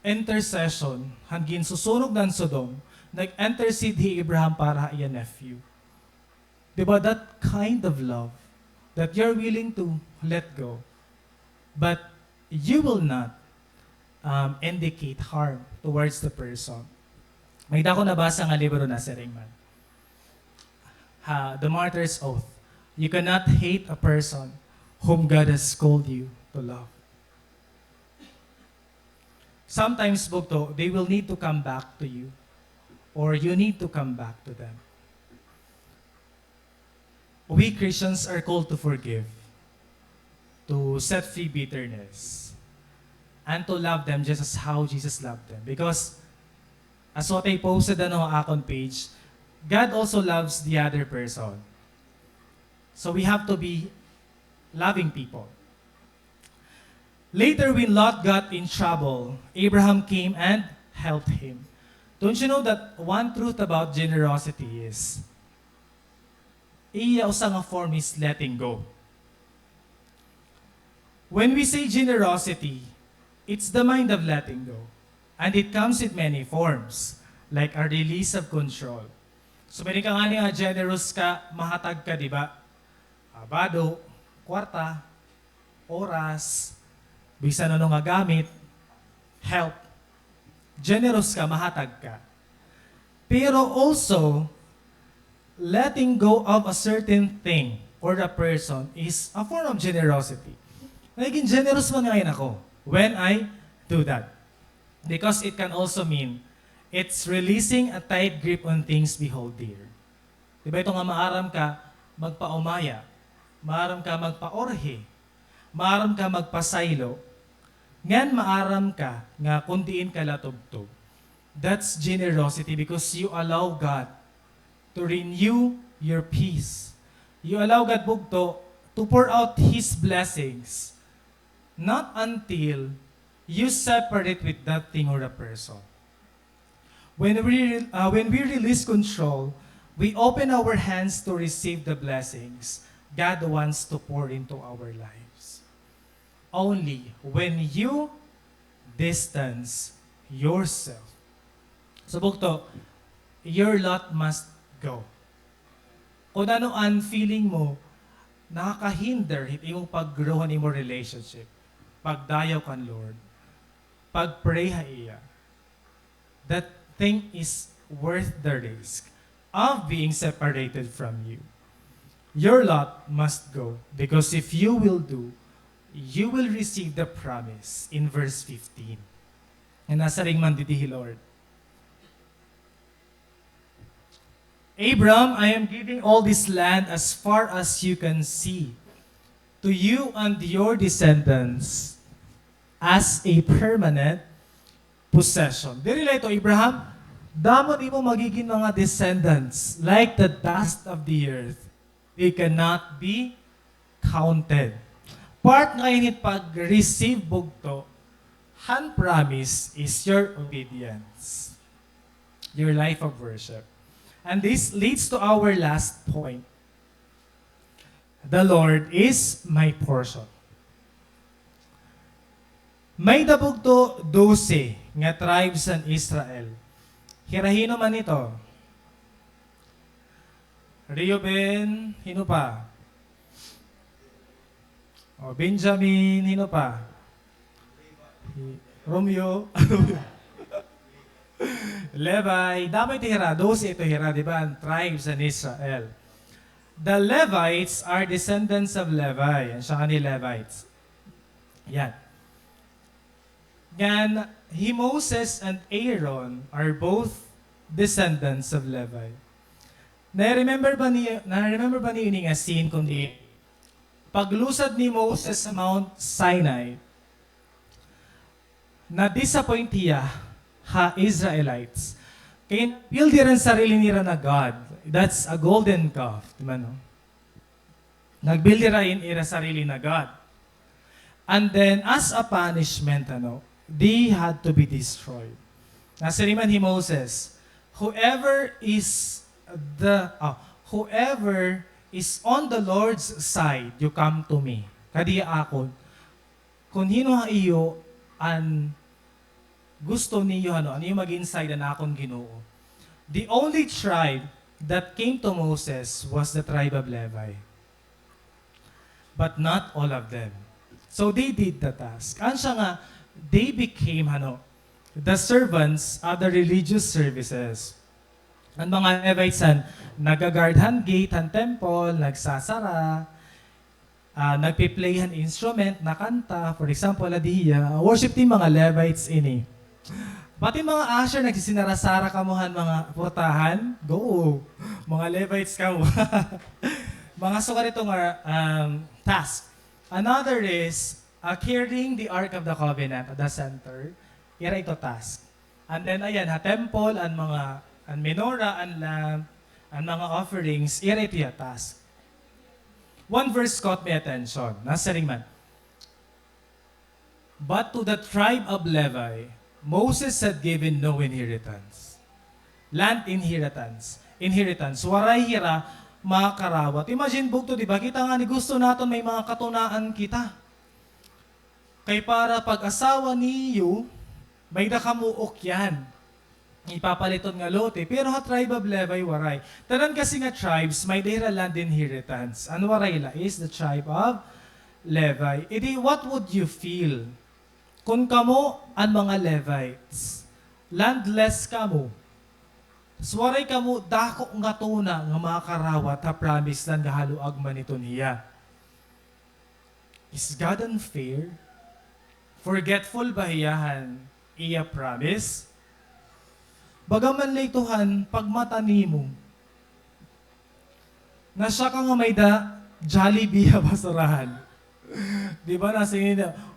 intercession, han gin susunog ng Sodom, nag-intercede hi Abraham para iya nephew. Di ba? That kind of love that you're willing to let go. But you will not indicate harm towards the person. May dako nabasa nga libro na si Ringman. The Martyr's Oath. You cannot hate a person whom God has called you to love. Sometimes, bukto, they will need to come back to you or you need to come back to them. We Christians are called to forgive, to set free bitterness, and to love them just as how Jesus loved them. Because, as what I posted on our Akon page, God also loves the other person. So we have to be loving people. Later, when Lot got in trouble, Abraham came and helped him. Don't you know that one truth about generosity is, iya usang a form is letting go. When we say generosity, it's the mind of letting go. And it comes in many forms, like a release of control. So, may ka nga generous ka, mahatag ka, di ba? Abado, kwarta, oras, bisan ano nga gamit, help. Generous ka, mahatag ka. Pero also, letting go of a certain thing or a person is a form of generosity. Naging generous man ngayon ako when I do that. Because it can also mean it's releasing a tight grip on things we hold dear. Diba ito nga maaram ka magpaumaya, maaram ka magpaorhe, maaram ka magpasaylo, ngan maaram ka nga kundiin ka latubtob. That's generosity because you allow God to renew your peace. You allow God bugto to pour out His blessings, not until you separate with that thing or a person. When we release control, we open our hands to receive the blessings God wants to pour into our lives. Only when you distance yourself. So bukto, your lot must go. Kung ano ang feeling mo, nakakahinder yung pag-grow ni mo relationship, pagdayaw kan Lord, pag-pray ha iya, that thing is worth the risk of being separated from you. Your lot must go because if you will do, you will receive the promise in verse 15. And nasa ring man ditihi, Lord. Abram, I am giving all this land as far as you can see. to you and your descendants as a permanent possession. Diri ito, Abraham, damon imo magiging mga descendants like the dust of the earth. They cannot be counted. Part nga init pag-receive bugto, han promise is your obedience, your life of worship. And this leads to our last point. The Lord is my portion. May dabugto 12 nga tribes ng Israel. Hirahino man ito. Reuben, hino pa? O, Benjamin, hino pa? Romeo, Levi, dami ito hira. 12 ito hira, di ba? Ang tribes ng Israel. The Levites are descendants of Levi. Yan siya ni Levites. Yan. Yan, Moses and Aaron are both descendants of Levi. Na-remember ba niyo yung nga scene kundi paglusad ni Moses sa Mount Sinai, na-disappoint niya ha Israelites. Kaya build rin sarili nila na God. That's a golden calf. Diba, no? Nag-build rin ira sarili na God. And then, as a punishment, they had to be destroyed. Nasa ni Moses, whoever is on the Lord's side, you come to me. Kadi ako, kung hino ha iyo, an gusto niyo, ano yung mag-inside na akong Ginoo. The only tribe that came to Moses was the tribe of Levi. But not all of them. So they did the task. Ansya nga, they became the servants of the religious services. Ang mga Levites nagagardhan gate ang temple, nagsasara, nagpi-playhan instrument, nakanta, for example, adiya, worship team mga Levites ini. Pati mga usher nagsisinarasara kamuhan mga portahan, go! Mga Levites kamo. Mga suka nito nga task. Another is carrying the Ark of the Covenant at the center. Ira ito task. And then ayan, temple, ang menorah, ang lamp, ang mga offerings, ira ito yung task. One verse caught my attention. Nasa ring man. But to the tribe of Levi, Moses had given no inheritance. Land inheritance. Waray hira, mga karawat. Imagine bugto, di ba? Kita nga ni gusto naton may mga katunaan kita. Kay para pag-asawa niyo, may nakamuok yan. Ipapaliton nga lote. Pero ha tribe of Levi, waray. Tanan kasi nga tribes, may dira land inheritance. Ano waray la is the tribe of Levi. Edi, what would you feel kung kamo ang mga Levites, landless kamo, swaray kamo, dako nga tuna nga mga karawat ha promise na gahaluag man ito niya. Is God unfair? Forgetful bahiyahan iya promise? Bagaman laytuhan, pagmatani mo, na siya ka nga may da Jollibee basurahan. Di ba nasa inyo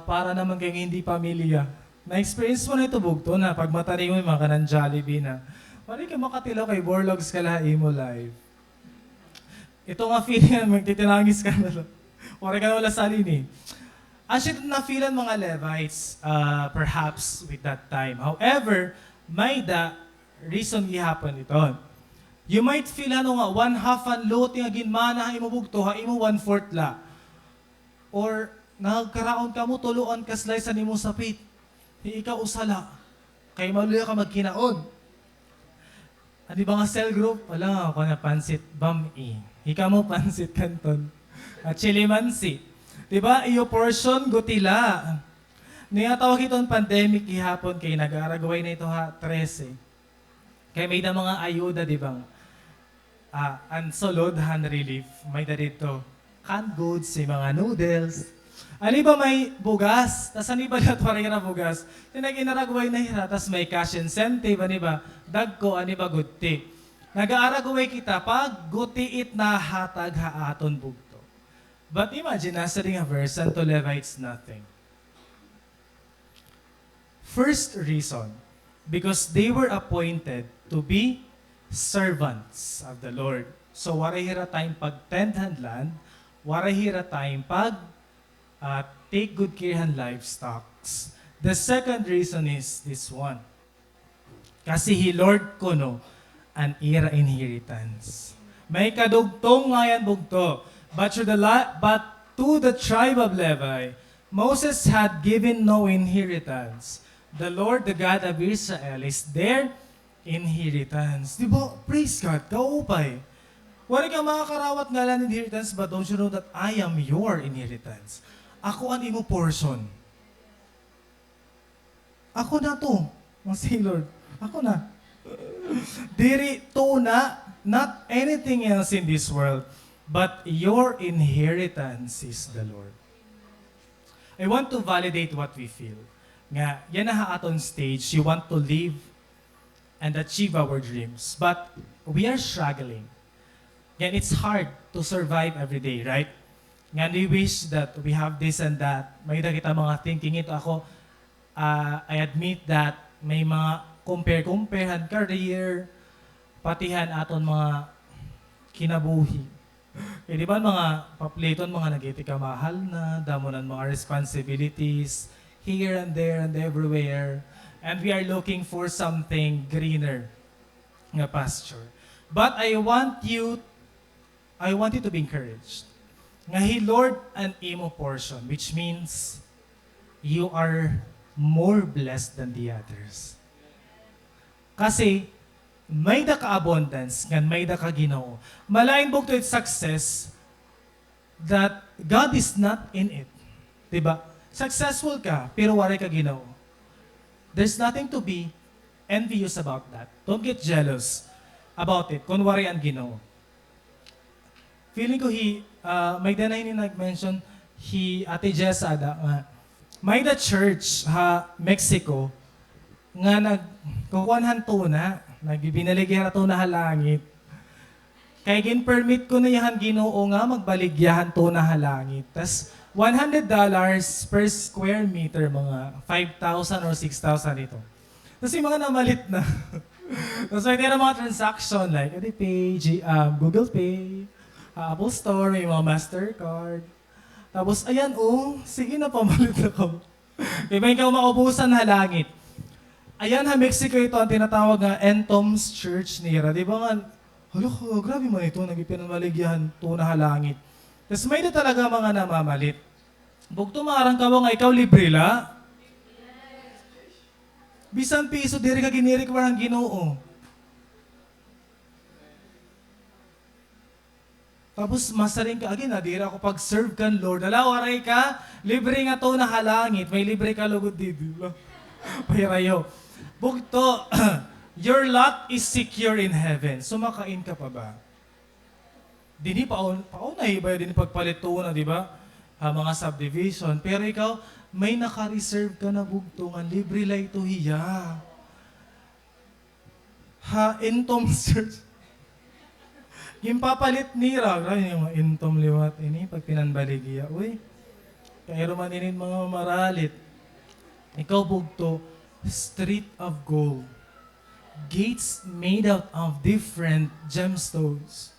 para naman kayong hindi pamilya. Na-experience mo na ito bugto na pag matari mo yung mga kanang Jollibee na pari ka makatilaw kay Borlogs ka lahi mo live. Ito nga feeling na magtitinangis ka na. Wala ka na wala salin eh. Actually, na-feelan mga Levites perhaps with that time. However, may the reason gihapon ito. You might feel nga 1/2 ang lote nga ginmana ha imo bugto ha imo 1/4 la. Or nagkaraon ka mo, tuluan ka slay sa nimo sapit. Ikaw usala. Kay maluya ka magkinaon. Ano ba nga cell group? Wala ako na pansit bam-i. Ikaw mo pansit kanton. At chilimansi. Diba? Iyo portion gutila. Niya tawag itong pandemic ihapon kay nag-aragaway na ito ha 13. Kay may da mga ayuda, di ba? Unsolid hand relief. May da dito canned goods, mga noodles. Ani ba may bugas? Tas ani ba lahat parang na bugas? Tinag-inaragway na hira, tas may cash incentive, ani ba? Dagko, ani ba guti? Nag-aaragway kita, pag gutiit na hatag haaton bugto. But imagine, nasa ring a verse, and to Levites nothing. First reason, because they were appointed to be servants of the Lord. So, warahira tayong pagtendhan land, warahira tayong take good care ng livestock. The second reason is this one. Kasi He Lord ko no, an ira inheritance. May kadugtong nga yan bugto. But to the tribe of Levi, Moses had given no inheritance. The Lord, the God of Israel, is their inheritance. Di ba? Praise God. Kaupay. Wala ka makakarawat nga lang inheritance, but don't you know that I am your inheritance? Ako ang imo portion. Ako na to. Say, Lord, ako na. Diri to na, not anything else in this world, but your inheritance is the Lord. I want to validate what we feel. Nga, yan na aton stage, you want to live and achieve our dreams. But we are struggling. Yan, it's hard to survive every day, right? Nga, we wish that we have this and that. May kita mga thinking ito. Ako, I admit that may mga comparehan career, patihan aton mga kinabuhi. Eh, di ba mga papleton, mga nag-itika mahal na, damunan mga responsibilities, here and there and everywhere. And we are looking for something greener nga pasture. But I want you to be encouraged. Nga He Lord an imo portion, which means you are more blessed than the others. Kasi may da ka-abundance, ngan may da ka Ginoo. Malain bug to its success that God is not in it. Diba? Successful ka, pero wala ka Ginoo. There's nothing to be envious about that. Don't get jealous about it. Kung wari ang Ginoo. Feeling ko may danay ni nag-mention, Ate Jessa, may the church, Mexico, nga nagkukuanhan to na, nagbibinaligyan to na halangit. Kaya gin-permit ko na yahan Ginoo nga magbaligyahan to na halangit. Tas $100 per square meter, mga 5,000 or 6,000 ito. Tapos yung mga namalit na. Tapos may tira mga transaction like Pay, Google Pay, Apple Store, may mga Mastercard. Tapos ayan, sige na, pamalit na ka. Diba yung ikaw maubusan na langit. Ayan Mexico ito ang tinatawag nga Entombs Church nira. Di ba nga, grabe man ito, nagipinamaligyan to na halangit. Tapos may na talaga mga namamalit. Bugto maarang ka nga ikaw libre la. Bisan piso, diri ka ginirik warang Ginoo. Tapos masaring ka, again, diri ako pag-serve kan Lord. Waray ka, libre nga to na halangit. May libre ka lugod dito. Pahirayo. Bugto, your lot is secure in heaven. Sumakain ka pa ba? Dini paunay ba din pagpalito na, di ba? Mga subdivision. Pero ikaw, may naka-reserve ka na bugtungan. Libre lang ito hiya. Intom search. Yung papalit nira. Grabe yung mga intom liwat ini. Pag pinanbaligya. Uy, kaya rumaninin mga maralit. Ikaw bugto, street of gold. Gates made out of different gemstones.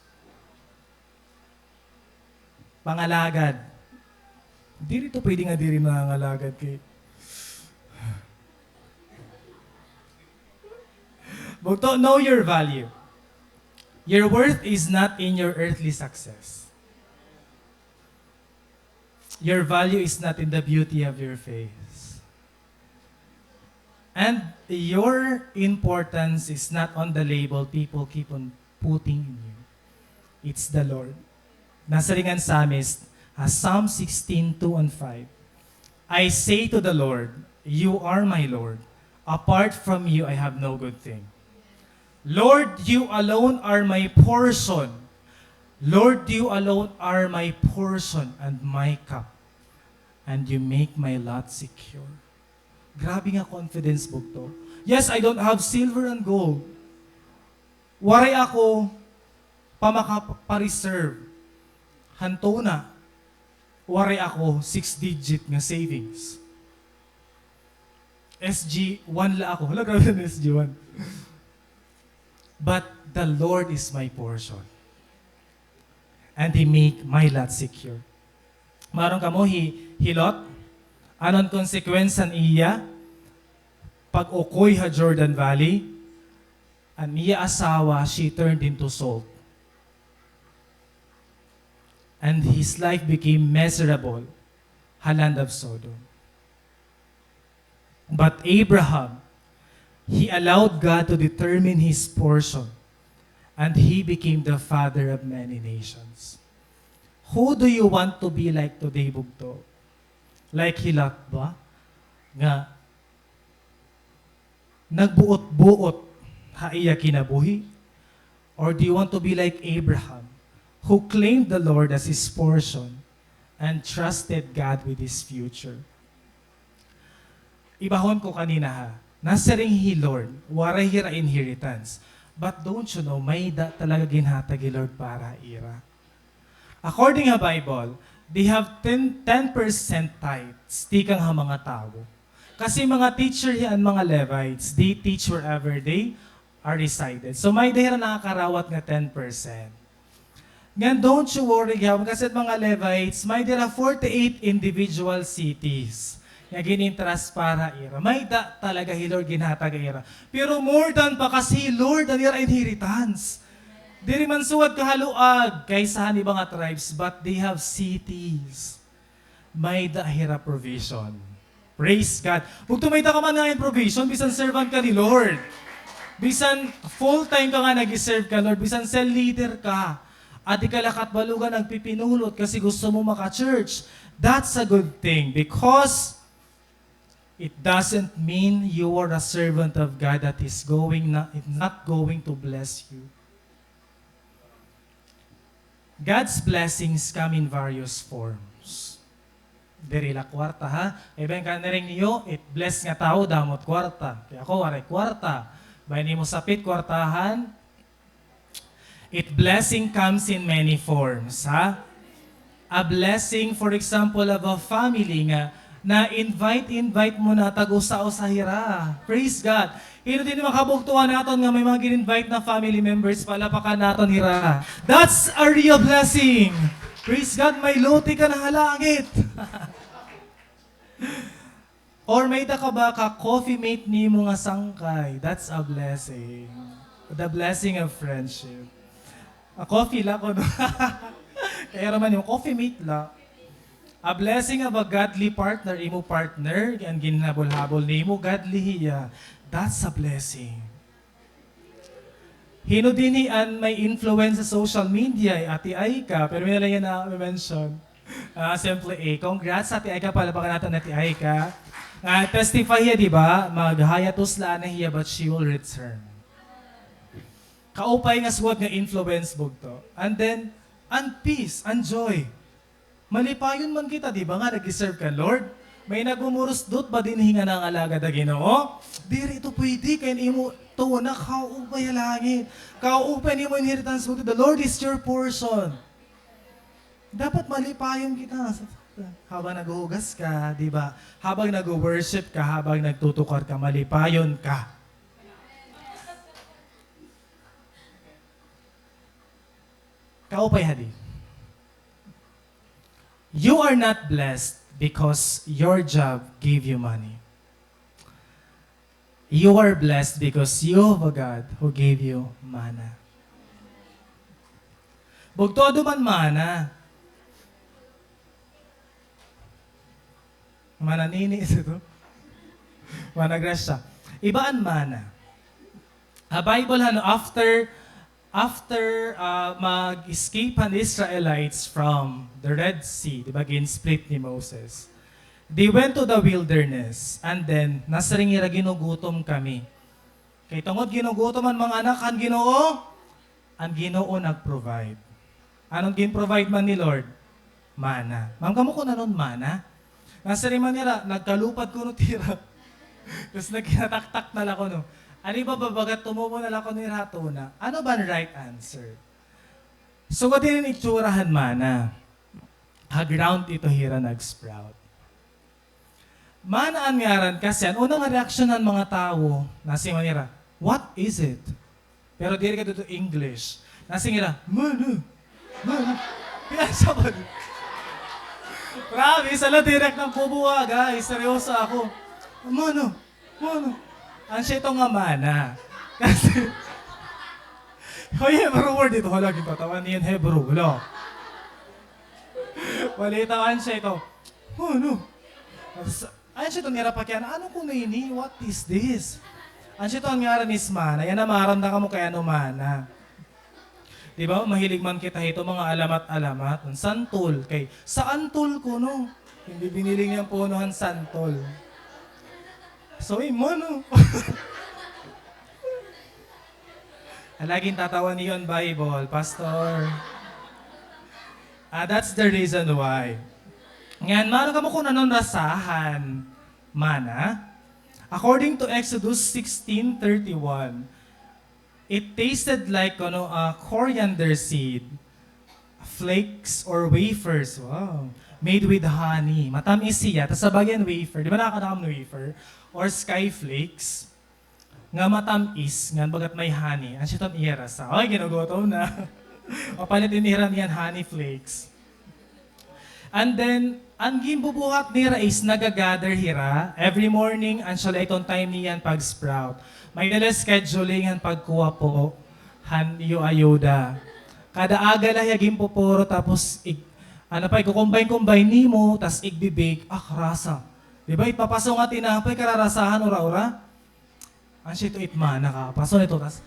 Pangalagad. Di rito pwede nga diri mangalagad kay. Bugto, know your value. Your worth is not in your earthly success. Your value is not in the beauty of your face. And your importance is not on the label people keep on putting in you. It's the Lord. Nasa ringan Psalmist, Psalm 16:2 and 5. I say to the Lord, you are my Lord. Apart from you, I have no good thing. Lord, you alone are my portion. Lord, you alone are my portion and my cup. And you make my lot secure. Grabe nga confidence book to. Yes, I don't have silver and gold. Waray ako pa makapareserve. Hanto na. wari ako 6-digit nga savings. SG1 la ako. Hala, grabe na SG1. But the Lord is my portion. And He make my lot secure. Maron ka mo, hilot, anon konsekwensan iya, pag ukoy ha Jordan Valley, ang iya asawa, she turned into salt. And his life became miserable, land of Sodom. But Abraham, he allowed God to determine his portion, and he became the father of many nations. Who do you want to be like today, Bugto? Like Hilat ba? Nga, nagbuot-buot ha iya kinabuhi? Or do you want to be like Abraham, who claimed the Lord as his portion and trusted God with his future? Ibahon ko kanina ha, nasa ring He Lord, waray hira inheritance. But don't you know, may talaga ginhatag Lord para ira. According to Bible, they have 10% tithes, tikang ha mga tao. Kasi mga teacher yan, mga Levites, they teach wherever they are resided. So may dahira nakakarawat nga 10%. Ngayon, don't you worry, kasi mga Levites, may dira 48 individual cities nga ginintras para ira. May talaga Lord ginhatag ira. Pero more than pa kasi Lord, ang ira inheritance. Diri man suwad kahaluag kaysa ni mga tribes, but they have cities. May hira provision. Praise God. Huwag tumayta ka man ngayon provision, bisan servant ka ni Lord. Bisan full-time ka nga nag-serve ka, Lord. Bisan cell leader ka. At di ka lakat balugan nagpipinulot kasi gusto mo maka-church. That's a good thing because it doesn't mean you are a servant of God that is not going to bless you. God's blessings come in various forms. Diri la kwarta ha. Eben ka na rin niyo, it bless nga tao damot kwarta. Kaya ako waray kwarta. Bayan mo sapit kwartahan. It blessing comes in many forms, ha? A blessing, for example, of a family nga na invite mo na tagusa-usa hira. Praise God. Ino din makabugtuan naton nga may mga gin-invite na family members pala pa ka naton hira. That's a real blessing. Praise God, may luti ka na halangit. Or may ka ba ka coffee mate ni mo nga sangkay. That's a blessing. The blessing of friendship. A coffee la ko. Kaya naman yung coffee mate la. A blessing of a godly partner, imo partner, ang ginhabol-habol ni imo, godly hiya. That's a blessing. Hino din an may influence sa social media, Ate Aika, pero may lang yan na mention. Simple A. Congrats, Ate Aika, palabakan natin Ate Aika. Testify hiya, di ba? Maghayatos la na hiya, but she will return. Kaupay nga suwag nga influence bugto. And then, and peace, and joy. Malipayon man kita, di ba nga, nag-serve ka, Lord? May nagmumuros dot ba din hinga ng alaga da Ginoo? Diri ito pwede, kaya imo to na kaupay langit. Kaupay ni mo inheritance mo. The Lord is your portion. Dapat malipayon kita. Habang naghuhugas ka, di ba? Habang nag-worship ka, habang nagtutukar ka, malipayon ka. Kaupay hadi. You are not blessed because your job gave you money. You are blessed because you have a God who gave you mana. Bugtod man mana. Mana nini ito. Mana grasya. Ibaan mana. A Bible after mag-escape ang Israelites from the Red Sea, di ba, split ni Moses, they went to the wilderness, and then, nasa ring ira ginugutom kami. Kay tungod ginugutom ang mga anak, ang Ginoo nag-provide. Anong gin-provide man ni Lord? Mana. Ma'am, kamo ko na nun mana? Nasa rin man nila, nagkalupad ko no tira. Tapos nagkinatak-tak na lang ko no. Ano ba babagat tumubo na lang ko ni rato na? Ano ba ang right answer? So, what din itsurahan mana? ground ito hira nag-sprout. Manaan ngaran kasi, ang unang reaksyon ng mga tao, nasi manira, what is it? Pero diri ka dito English. Nasi ngira, mano, mano. Pinasa mo. Promise, ala direct ng kubuha, guys. Seryoso ako. Mano, mano. Ang siya ito nga mana. Kasi, hoy, Hebrew word ito. Hala, gintatawan niyan Hebrew. Wala. Walitawan siya ito. Mano. Ayan siya itong nirapakyan, ano ko na ini? What is this? Ayan siya itong ngaran is mana. Yan na maramda ka mo kaya ano mana. Diba? Mahilig man kita ito mga alamat-alamat. Santol. Kay, saan tol ko no? Hindi biniling niyang punuhan santol. So, mano. Laging tatawa niyon Bible, Pastor. That's the reason why. Ngayon, maro ka mo kung anong rasahan, mana. According to Exodus 16:31, it tasted like coriander seed, flakes or wafers, wow, made with honey. Matamis siya, tapos sa bagyan wafer, di ba nakakadakam ng wafer? Or sky flakes, nga matamis, nga bagat may honey. Ang siya itong iyarasa. Ay, ginugutom na. O palit iniran yan, honey flakes. And then, ang gimbubuhat nira is nagagather hira. Every morning, ang sila itong time niyan pag-sprout. May nila scheduling ang pagkuha po, hanyo ayuda. Kada aga lang yaging pupuro, tapos, ikukumbine-kumbine ni mo, tapos igbibig, rasa. Diba, ipapasok nga tinapay, kararasahan, ura-ura. Ang siya ito itmana ka. Paso nito, tapos,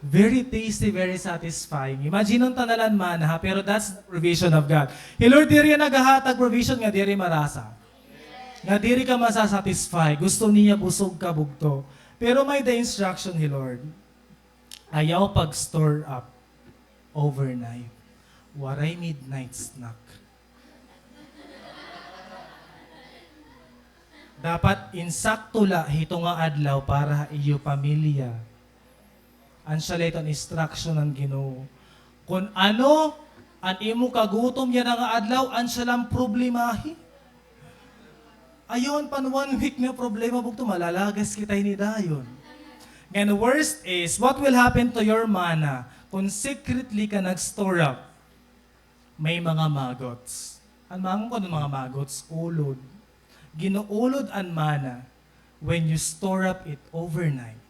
very tasty, very satisfying. Imagine nung tanalan man ha, pero that's the provision of God. Hey Lord, diri nagahatag provision nga diri marasa. Nga diri ka masasatisfy. Gusto niya busog ka bugto. Pero may the instruction ni Lord. Ayaw pag-store up overnight. Waray midnight snack. Dapat insakto la hito nga adlaw para iyo pamilya. Ang salitan instruction ng Ginoo. Kung ano, ang imo kagutom yan nga adlaw, ang salang problemahi. Ayon, pan 1 week na problema, bugto, malalagas kita ni dayon. And worst is, what will happen to your mana kung secretly ka nag-store up? May mga maggots. Ang mga maggots? Ulod. Ginuulod ang mana when you store up it overnight.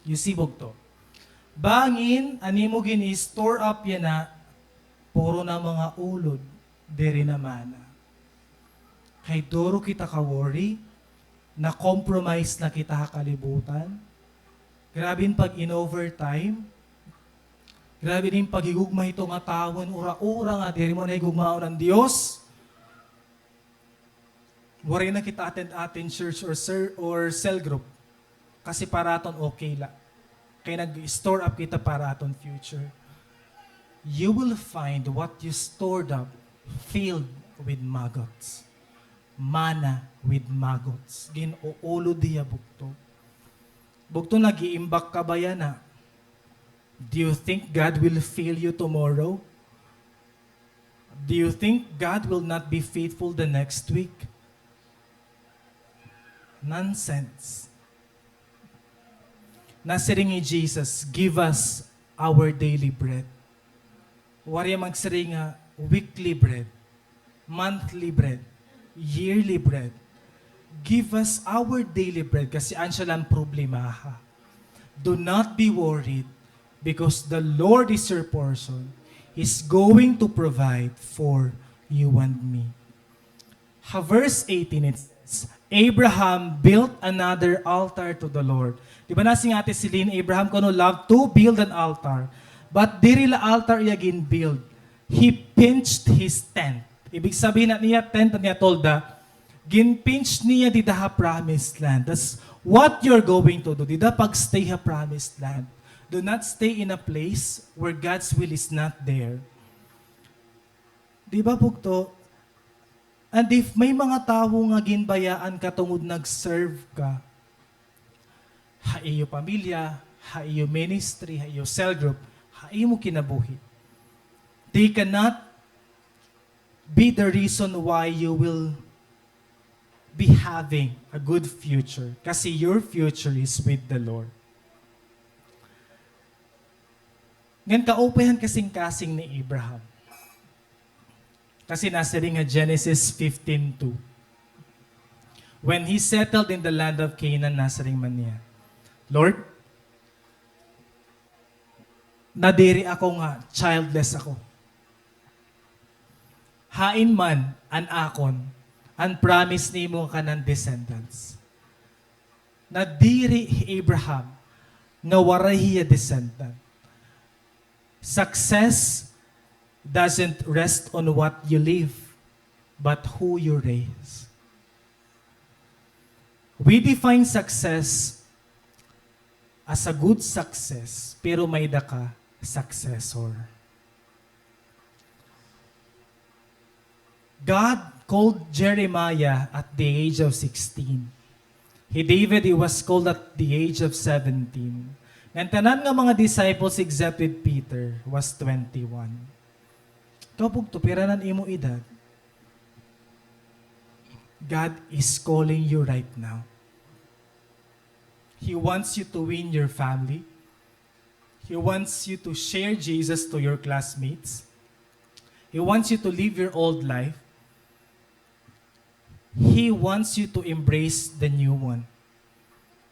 You see, bugto. Bangin, animo gini-store up yan na, puro na mga ulod, diri naman. Kay duro kita ka-worry, na compromise na kita kalibutan. Grabe pag in-overtime. Grabe din pag higugma ito nga tawon, ura-ura nga, diri mo na higugmao ng Diyos. Worry na kita attend church or cell group. Kasi para aton okay la. Kaya nag-store up kita para aton future. You will find what you stored up filled with maggots. Mana with maggots. Ginuulo diya bugto. Bugto nag-iimbak ka ba yan ha? Do you think God will fail you tomorrow? Do you think God will not be faithful the next week? Nonsense. Nasiring ni Jesus, give us our daily bread. Wari magsiring nga weekly bread, monthly bread, yearly bread. Give us our daily bread kasi ansya lang problema ha. Do not be worried because the Lord is your portion. He's going to provide for you and me. Verse 18, it says, Abraham built another altar to the Lord. Di ba nasing ate Celine, Abraham kono love to build an altar. But diri la altar yagin build. He pinched his tent. Ibig sabihin na niya tent niya tolda, ginpinch niya di ha promised land. That's what you're going to do. Di da pagstay ha promised land. Do not stay in a place where God's will is not there. Di ba bugto? And if may mga tao nga ginbayaan ka tungod nag-serve ka, ha iyo pamilya, ha iyo ministry, ha iyo cell group, ha iyo mo kinabuhi. They cannot be the reason why you will be having a good future. Kasi your future is with the Lord. Ngayon, kaupahan kasing-kasing ni Abraham. Kasi nasa rin nga Genesis 15:2. When he settled in the land of Canaan, nasa rin man niya, Lord, nadiri ako nga, childless ako. Hain man an akon, an promise ni mo ka ng descendants. Nadiri Abraham, nga warahiya descendant. Success doesn't rest on what you live, but who you raise. We define success as a good success, pero may daka successor. God called Jeremiah at the age of 16. David, he was called at the age of 17. Ang tanan nga mga disciples except with Peter was 21. Kapag tupiranan imo edad, God is calling you right now. He wants you to win your family. He wants you to share Jesus to your classmates. He wants you to live your old life. He wants you to embrace the new one.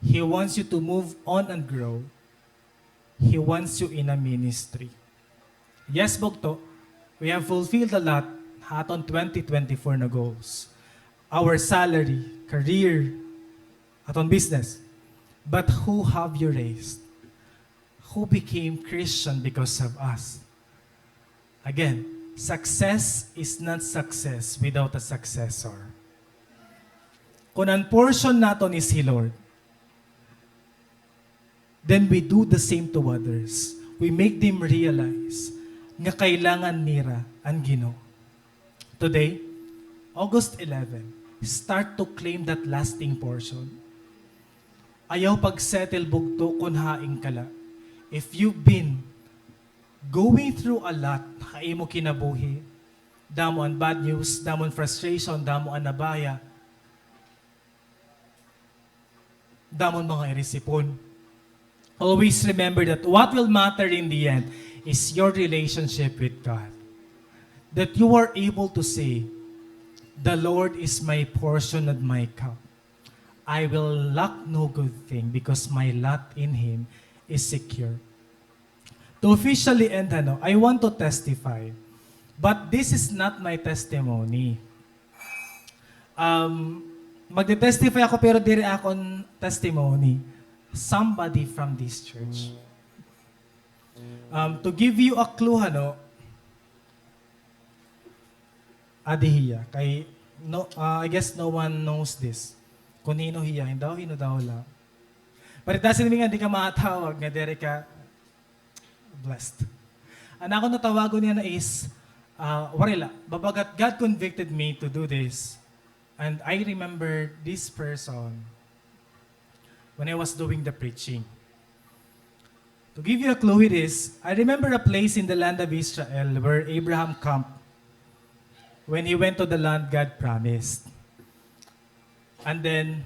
He wants you to move on and grow. He wants you in a ministry. Yes, Bogto, we have fulfilled a lot haton 2024 na goals. Our salary, career, aton business. But who have you raised? Who became Christian because of us? Again, success is not success without a successor. Kung ang portion naton is si Lord, then we do the same to others. We make them realize nga kailangan nira ang Ginoo. Today, August 11, start to claim that lasting portion. Ayaw pag-settle bugto kun haing kala. If you've been going through a lot, haay mo kinabuhi, damo ang bad news, damo ang frustration, damo ang nabaya, damo ang mga irisipon. Always remember that what will matter in the end is your relationship with God. That you are able to say, the Lord is my portion and my cup. I will lack no good thing because my lot in Him is secure. To officially end, I want to testify. But this is not my testimony. Magde-testify ako pero diri akong testimony. Somebody from this church. To give you a clue, Adihiya, kay no, I guess no one knows this. Kung hino hiya, hino daw la. But it doesn't mean nga di ka matawag, nga dere ka blessed. Ang ako natawago niya na is, warila, babagat God convicted me to do this. And I remember this person when I was doing the preaching. To give you a clue it is, I remember a place in the land of Israel where Abraham camped when he went to the land God promised. And then,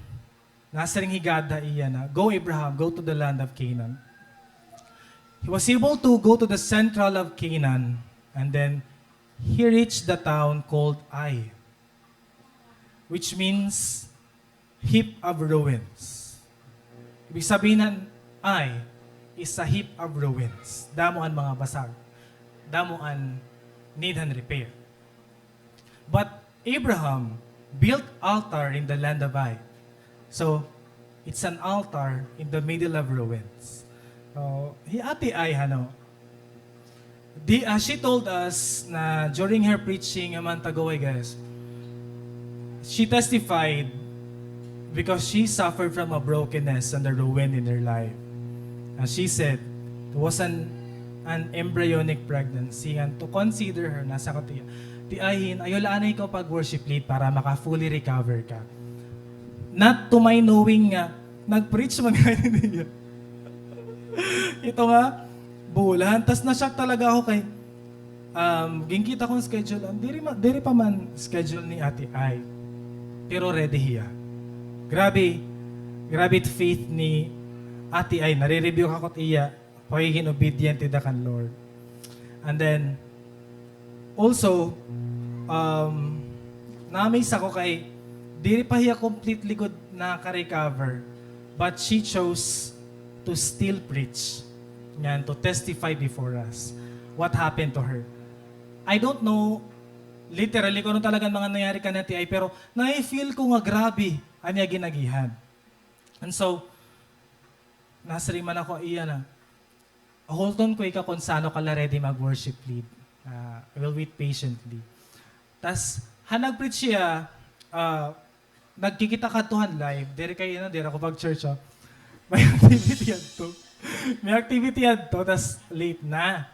nasa ring higada iya na, go Abraham, go to the land of Canaan. He was able to go to the central of Canaan, and then he reached the town called Ai, which means heap of ruins. Ibig sabihin ng Ai is a heap of ruins. Damo ang mga basag. Damo ang need and repair. But Abraham built altar in the land of Ai. So, it's an altar in the middle of ruins. Ate Ai, she told us na during her preaching a month ago, I guess, she testified because she suffered from a brokenness and a ruin in her life. And she said, it was an embryonic pregnancy, and to consider her, nasa katiya, ti ayin, ayolaan ikaw pag-worship lead para maka-fully recover ka. Not to my knowing nga, nag-preach man ganyan niya. Ito nga, bulan. Tas na-shock talaga ako kay, gingkita kong schedule, diri pa man schedule ni Ate Ay. Pero ready hiya. Grabe it faith ni Ate Ay. Nare-review ka kot iya, pagiging obedient to the kan Lord. And then, also, na-amaze ako kay, diri pa hiya completely good na ka-recover. But she chose to still preach. Yan, to testify before us. What happened to her? I don't know, literally, kung ano talagang mga nangyari ka na Ate Ay, pero na-feel ko nga grabe, anya ginagihan. And so, nasariman ako, iya na, hold on ko ika kung saan ka ready mag-worship lead. We'll wait patiently. Tas, nag-preach siya, nagkikita ka tuhan live, diri kayo na, diri ako pag-church, may activity yan to. May activity yan to, tas late na.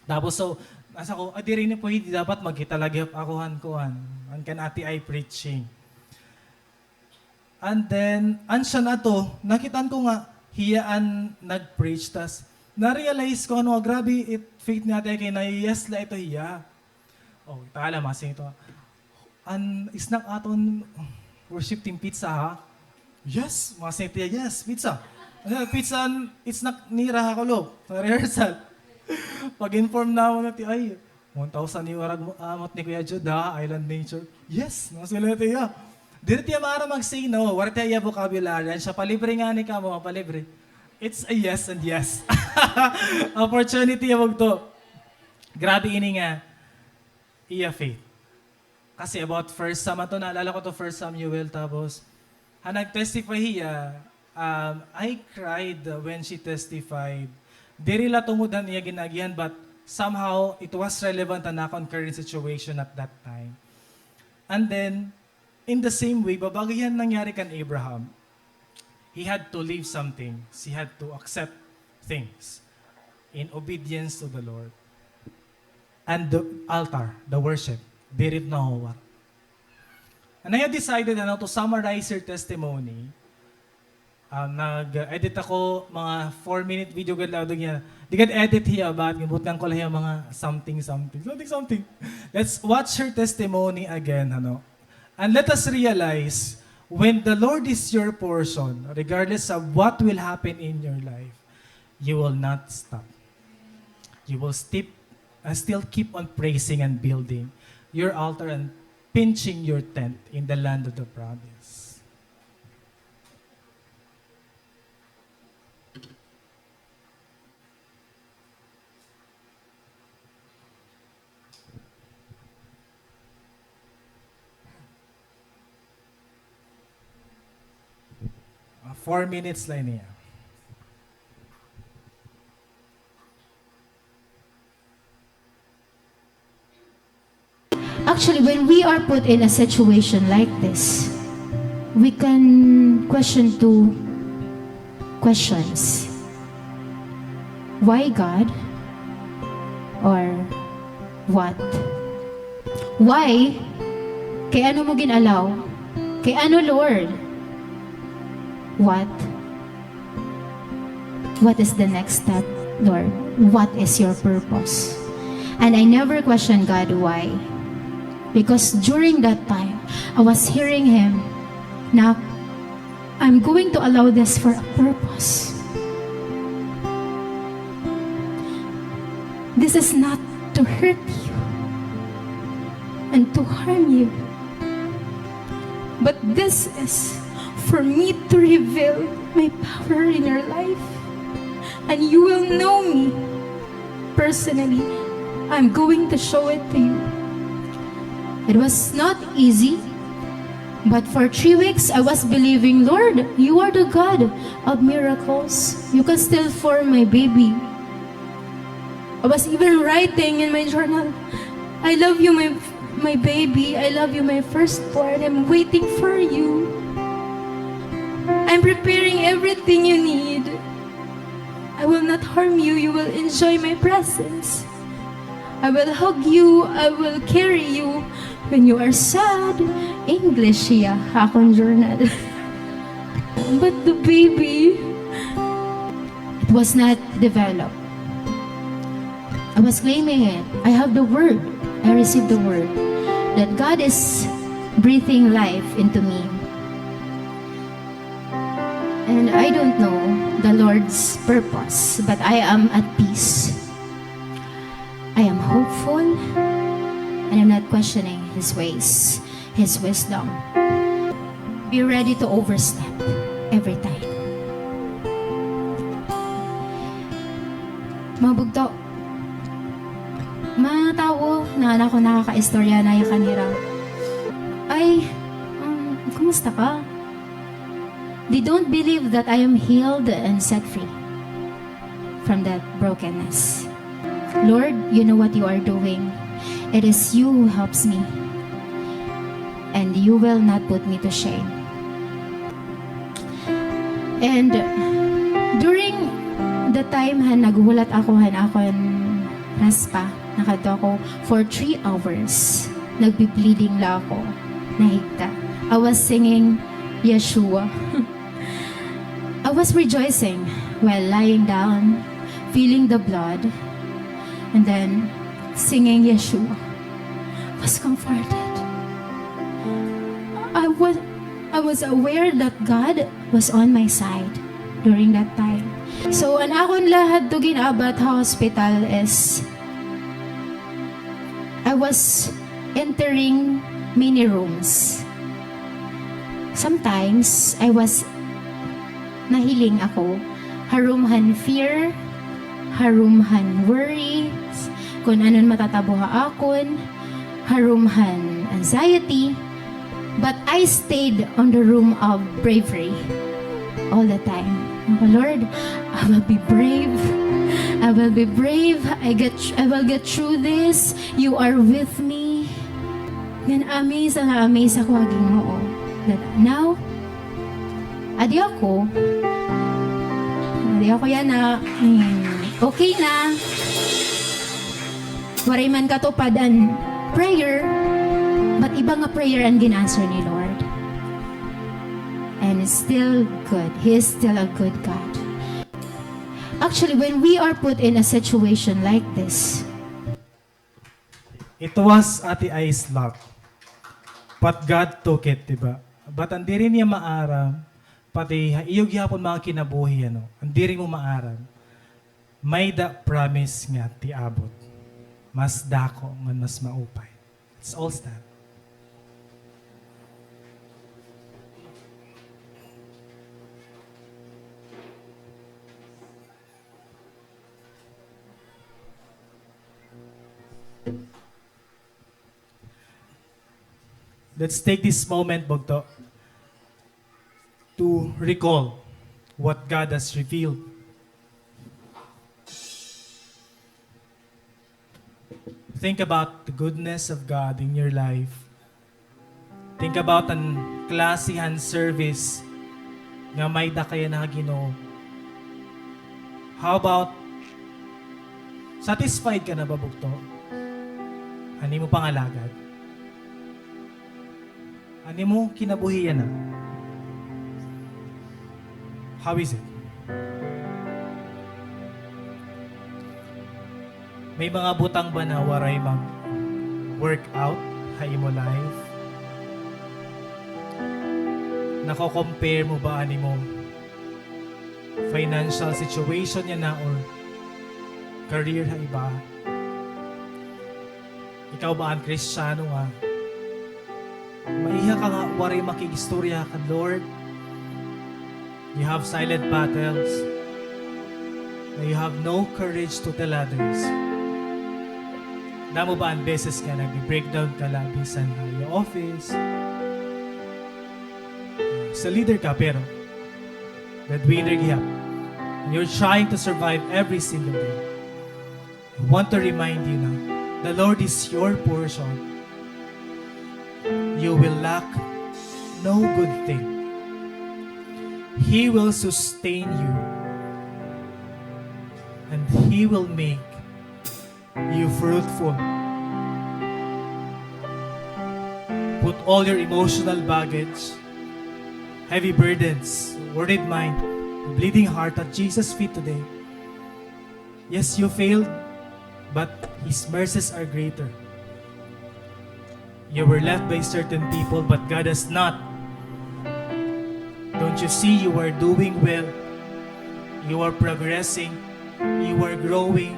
Tapos so, nasa ko, diri ni po, hindi dapat magkita lagi akuhan-kuhan. An kan Ate Ay preaching. And then, siya na to, nakitaan ko nga, hiyaan nag-preach, tas na-realize ko, grabe, faith ni Ate Ay kay na, yes la ito hiya. Oh, tala, masing ito. Isnak aton, worship team pizza ha? Yes, masing ito, yes, pizza. Pizza, it's not nira ha kulo, sa rehearsal. Pag-inform na ako natin, ay, 1,000 yung arag amot ni Kuya Jude ha, Island Nature. Yes, masila natin ya. Dito tiya maara mag-say no, wala tiya vocabulary. Siya palibre nga ni ka mo, palibre. It's a yes and yes. Opportunity yung to. Grabe ini nga, iya faith. Kasi about first Samuel, naalala ko to first Samuel, tapos, nag-testify hiya, I cried when she testified. Diri la tumudan niya ginagihan, but somehow, it was relevant na current situation at that time. And then, in the same way, babago yan nangyari kan Abraham. He had to leave something. He had to accept things in obedience to the Lord. And the altar, the worship, did it know what. And I had decided to summarize her testimony. Nag-edit ako mga 4-minute video gadlaw niya. Di ka edit hiya ba? Gibutang ko lang mga something. Let's watch her testimony again. And let us realize, when the Lord is your portion, regardless of what will happen in your life, you will not stop. You will still keep on praising and building your altar and pinching your tent in the land of the promise. 4 minutes lang niya.
Actually, when we are put in a situation like this, we can question two questions. Why God? Or what? Why? Kay ano mo ginalaw? Kay ano, Lord? What? What is the next step, Lord? What is your purpose? And I never questioned God why. Because during that time, I was hearing Him, now, I'm going to allow this for a purpose. This is not to hurt you and to harm you. But this is for me to reveal my power in your life. And you will know me personally. I'm going to show it to you. It was not easy, but for 3 weeks I was believing, Lord, you are the God of miracles. You can still form my baby. I was even writing in my journal, I love you, my baby. I love you, my firstborn. I'm waiting for you. I'm preparing everything you need. I will not harm you. You will enjoy my presence. I will hug you. I will carry you. When you are sad, English siya, akong journal. But the baby, it was not developed. I was claiming it. I have the word. I received the word that God is breathing life into me. And I don't know the Lord's purpose, but I am at peace. I am hopeful, and I'm not questioning His ways, His wisdom. Be ready to overstep every time. Mga bugto, mga tao na anak ko nakaka-istorya na yung kanira. Ay, kumusta ka? They don't believe that I am healed and set free from that brokenness. Lord, you know what you are doing. It is you who helps me. And you will not put me to shame. And during the time nagulat ako, raspa, nakadto ako for 3 hours. Nagbi-bleeding la ako, nahigta. I was singing Yeshua. I was rejoicing while lying down, feeling the blood, and then singing Yeshua. I was comforted. I was aware that God was on my side during that time. So, ang akong lahat to ginabat hospital is I was entering many rooms. Sometimes, I was nahiling ako. Harumhan fear, harumhan worry, kung anon matatabuha akon, harumhan anxiety, but I stayed on the room of bravery all the time. Oh Lord, I will be brave. I will be brave. I will get through this. You are with me. Then amaze ako Ginoo. That now, adi ako yan na okay na. Waray man katupad ang prayer, but iba nga prayer ang ginanswer ni Lord. And it's still good. He is still a good God. Actually, when we are put in a situation like this,
It was Ate Ai's luck. But God took it, diba? But hindi rin niya maaram, pati iyog yapon mga kinabuhi, hindi rin mo maaram. May da promise nga ti abot. Mas dako, man mas maupay. Let's all stand. Let's take this moment, Bogto, to recall what God has revealed. Think about the goodness of God in your life. Think about an klasihan service nga may da kaya na Ginoo. How about satisfied ka na ba, Bugto? Ani mo pangalagad? Ani mo kinabuhiyan na? How is it? May mga butang ba na waray mag-workout sa imo life? Nako-compare mo ba ani mo financial situation niya na or career ha iba? Ikaw ba ang Kristiyano nga? Maiha ka nga waray makigistorya ka, Lord. You have silent battles. You have no courage to tell others. Damo ba ang beses ka nag-breakdown ka labi sa your office? Sa leader ka pero breadwinner ka. And you're trying to survive every single day. I want to remind you now, the Lord is your portion. You will lack no good thing. He will sustain you. And He will make you fruitful. Put all your emotional baggage, heavy burdens, worried mind, bleeding heart at Jesus' feet today. Yes, you failed but His mercies are greater. You were left by certain people, but God has not. Don't you see you are doing well? You are progressing. You are growing.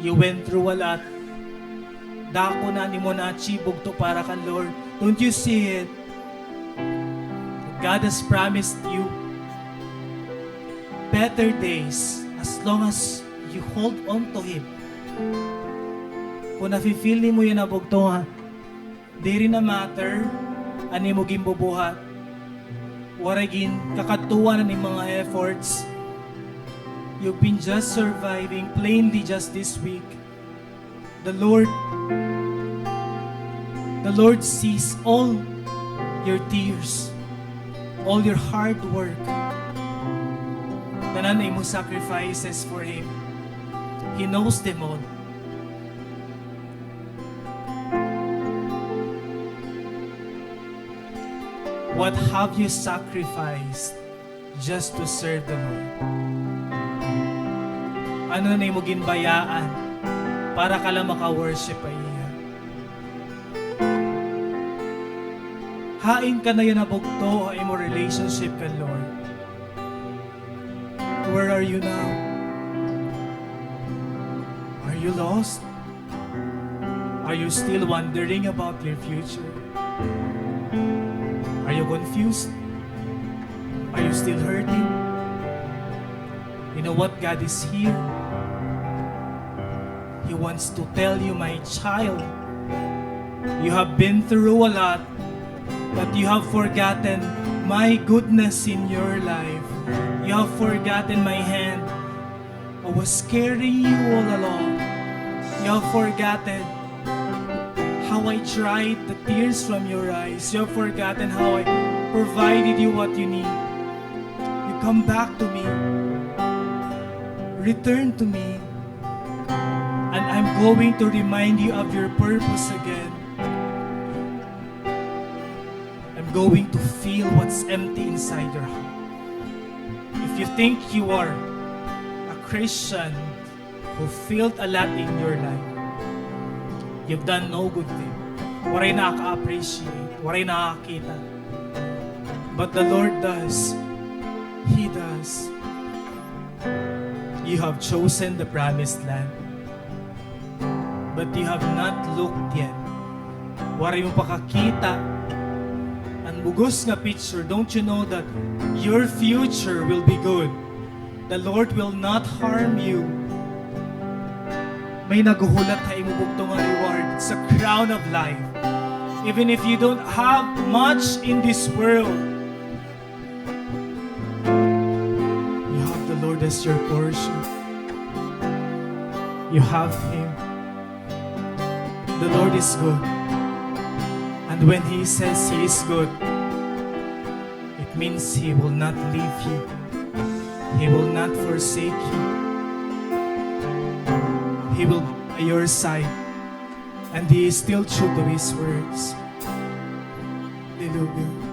You went through a lot. Dako na ni mo na-achieve to para kan Lord. Don't you see it? God has promised you better days as long as you hold on to Him. Kung nafe-feel ni mo yun na bugto ha, di rin na matter ani mo gimbubuhat. Waragin, kakatuwa na ni mga efforts. You've been just surviving plainly just this week. The Lord sees all your tears, all your hard work, tanan mo sacrifices for Him. He knows them all. What have you sacrificed just to serve the Lord? Ano na mo ginbayaan para ka lang maka-worship ay iya? Hain ka na yun na bugto ay mo relationship ka, Lord. Where are you now? Are you lost? Are you still wondering about your future? Are you confused? Are you still hurting? You know what? God is here. He wants to tell you, my child, you have been through a lot, but you have forgotten my goodness in your life. You have forgotten my hand. I was carrying you all along. You have forgotten how I dried the tears from your eyes. You have forgotten how I provided you what you need. You come back to me. Return to me. And I'm going to remind you of your purpose again. I'm going to feel what's empty inside your heart. If you think you are a Christian who failed a lot in your life, you've done no good thing. Waray nakaka-appreciate. Waray nakakita. But the Lord does. He does. You have chosen the promised land. But you have not looked yet. Waray mo pakakita. Ang bugos nga picture, don't you know that your future will be good? The Lord will not harm you. May naguhulat na imubugto nga reward. It's a crown of life. Even if you don't have much in this world, you have the Lord as your portion. You have Him. The Lord is good. And when He says He is good, it means He will not leave you. He will not forsake you. He will be by your side, and He is still true to His words. Hallelujah.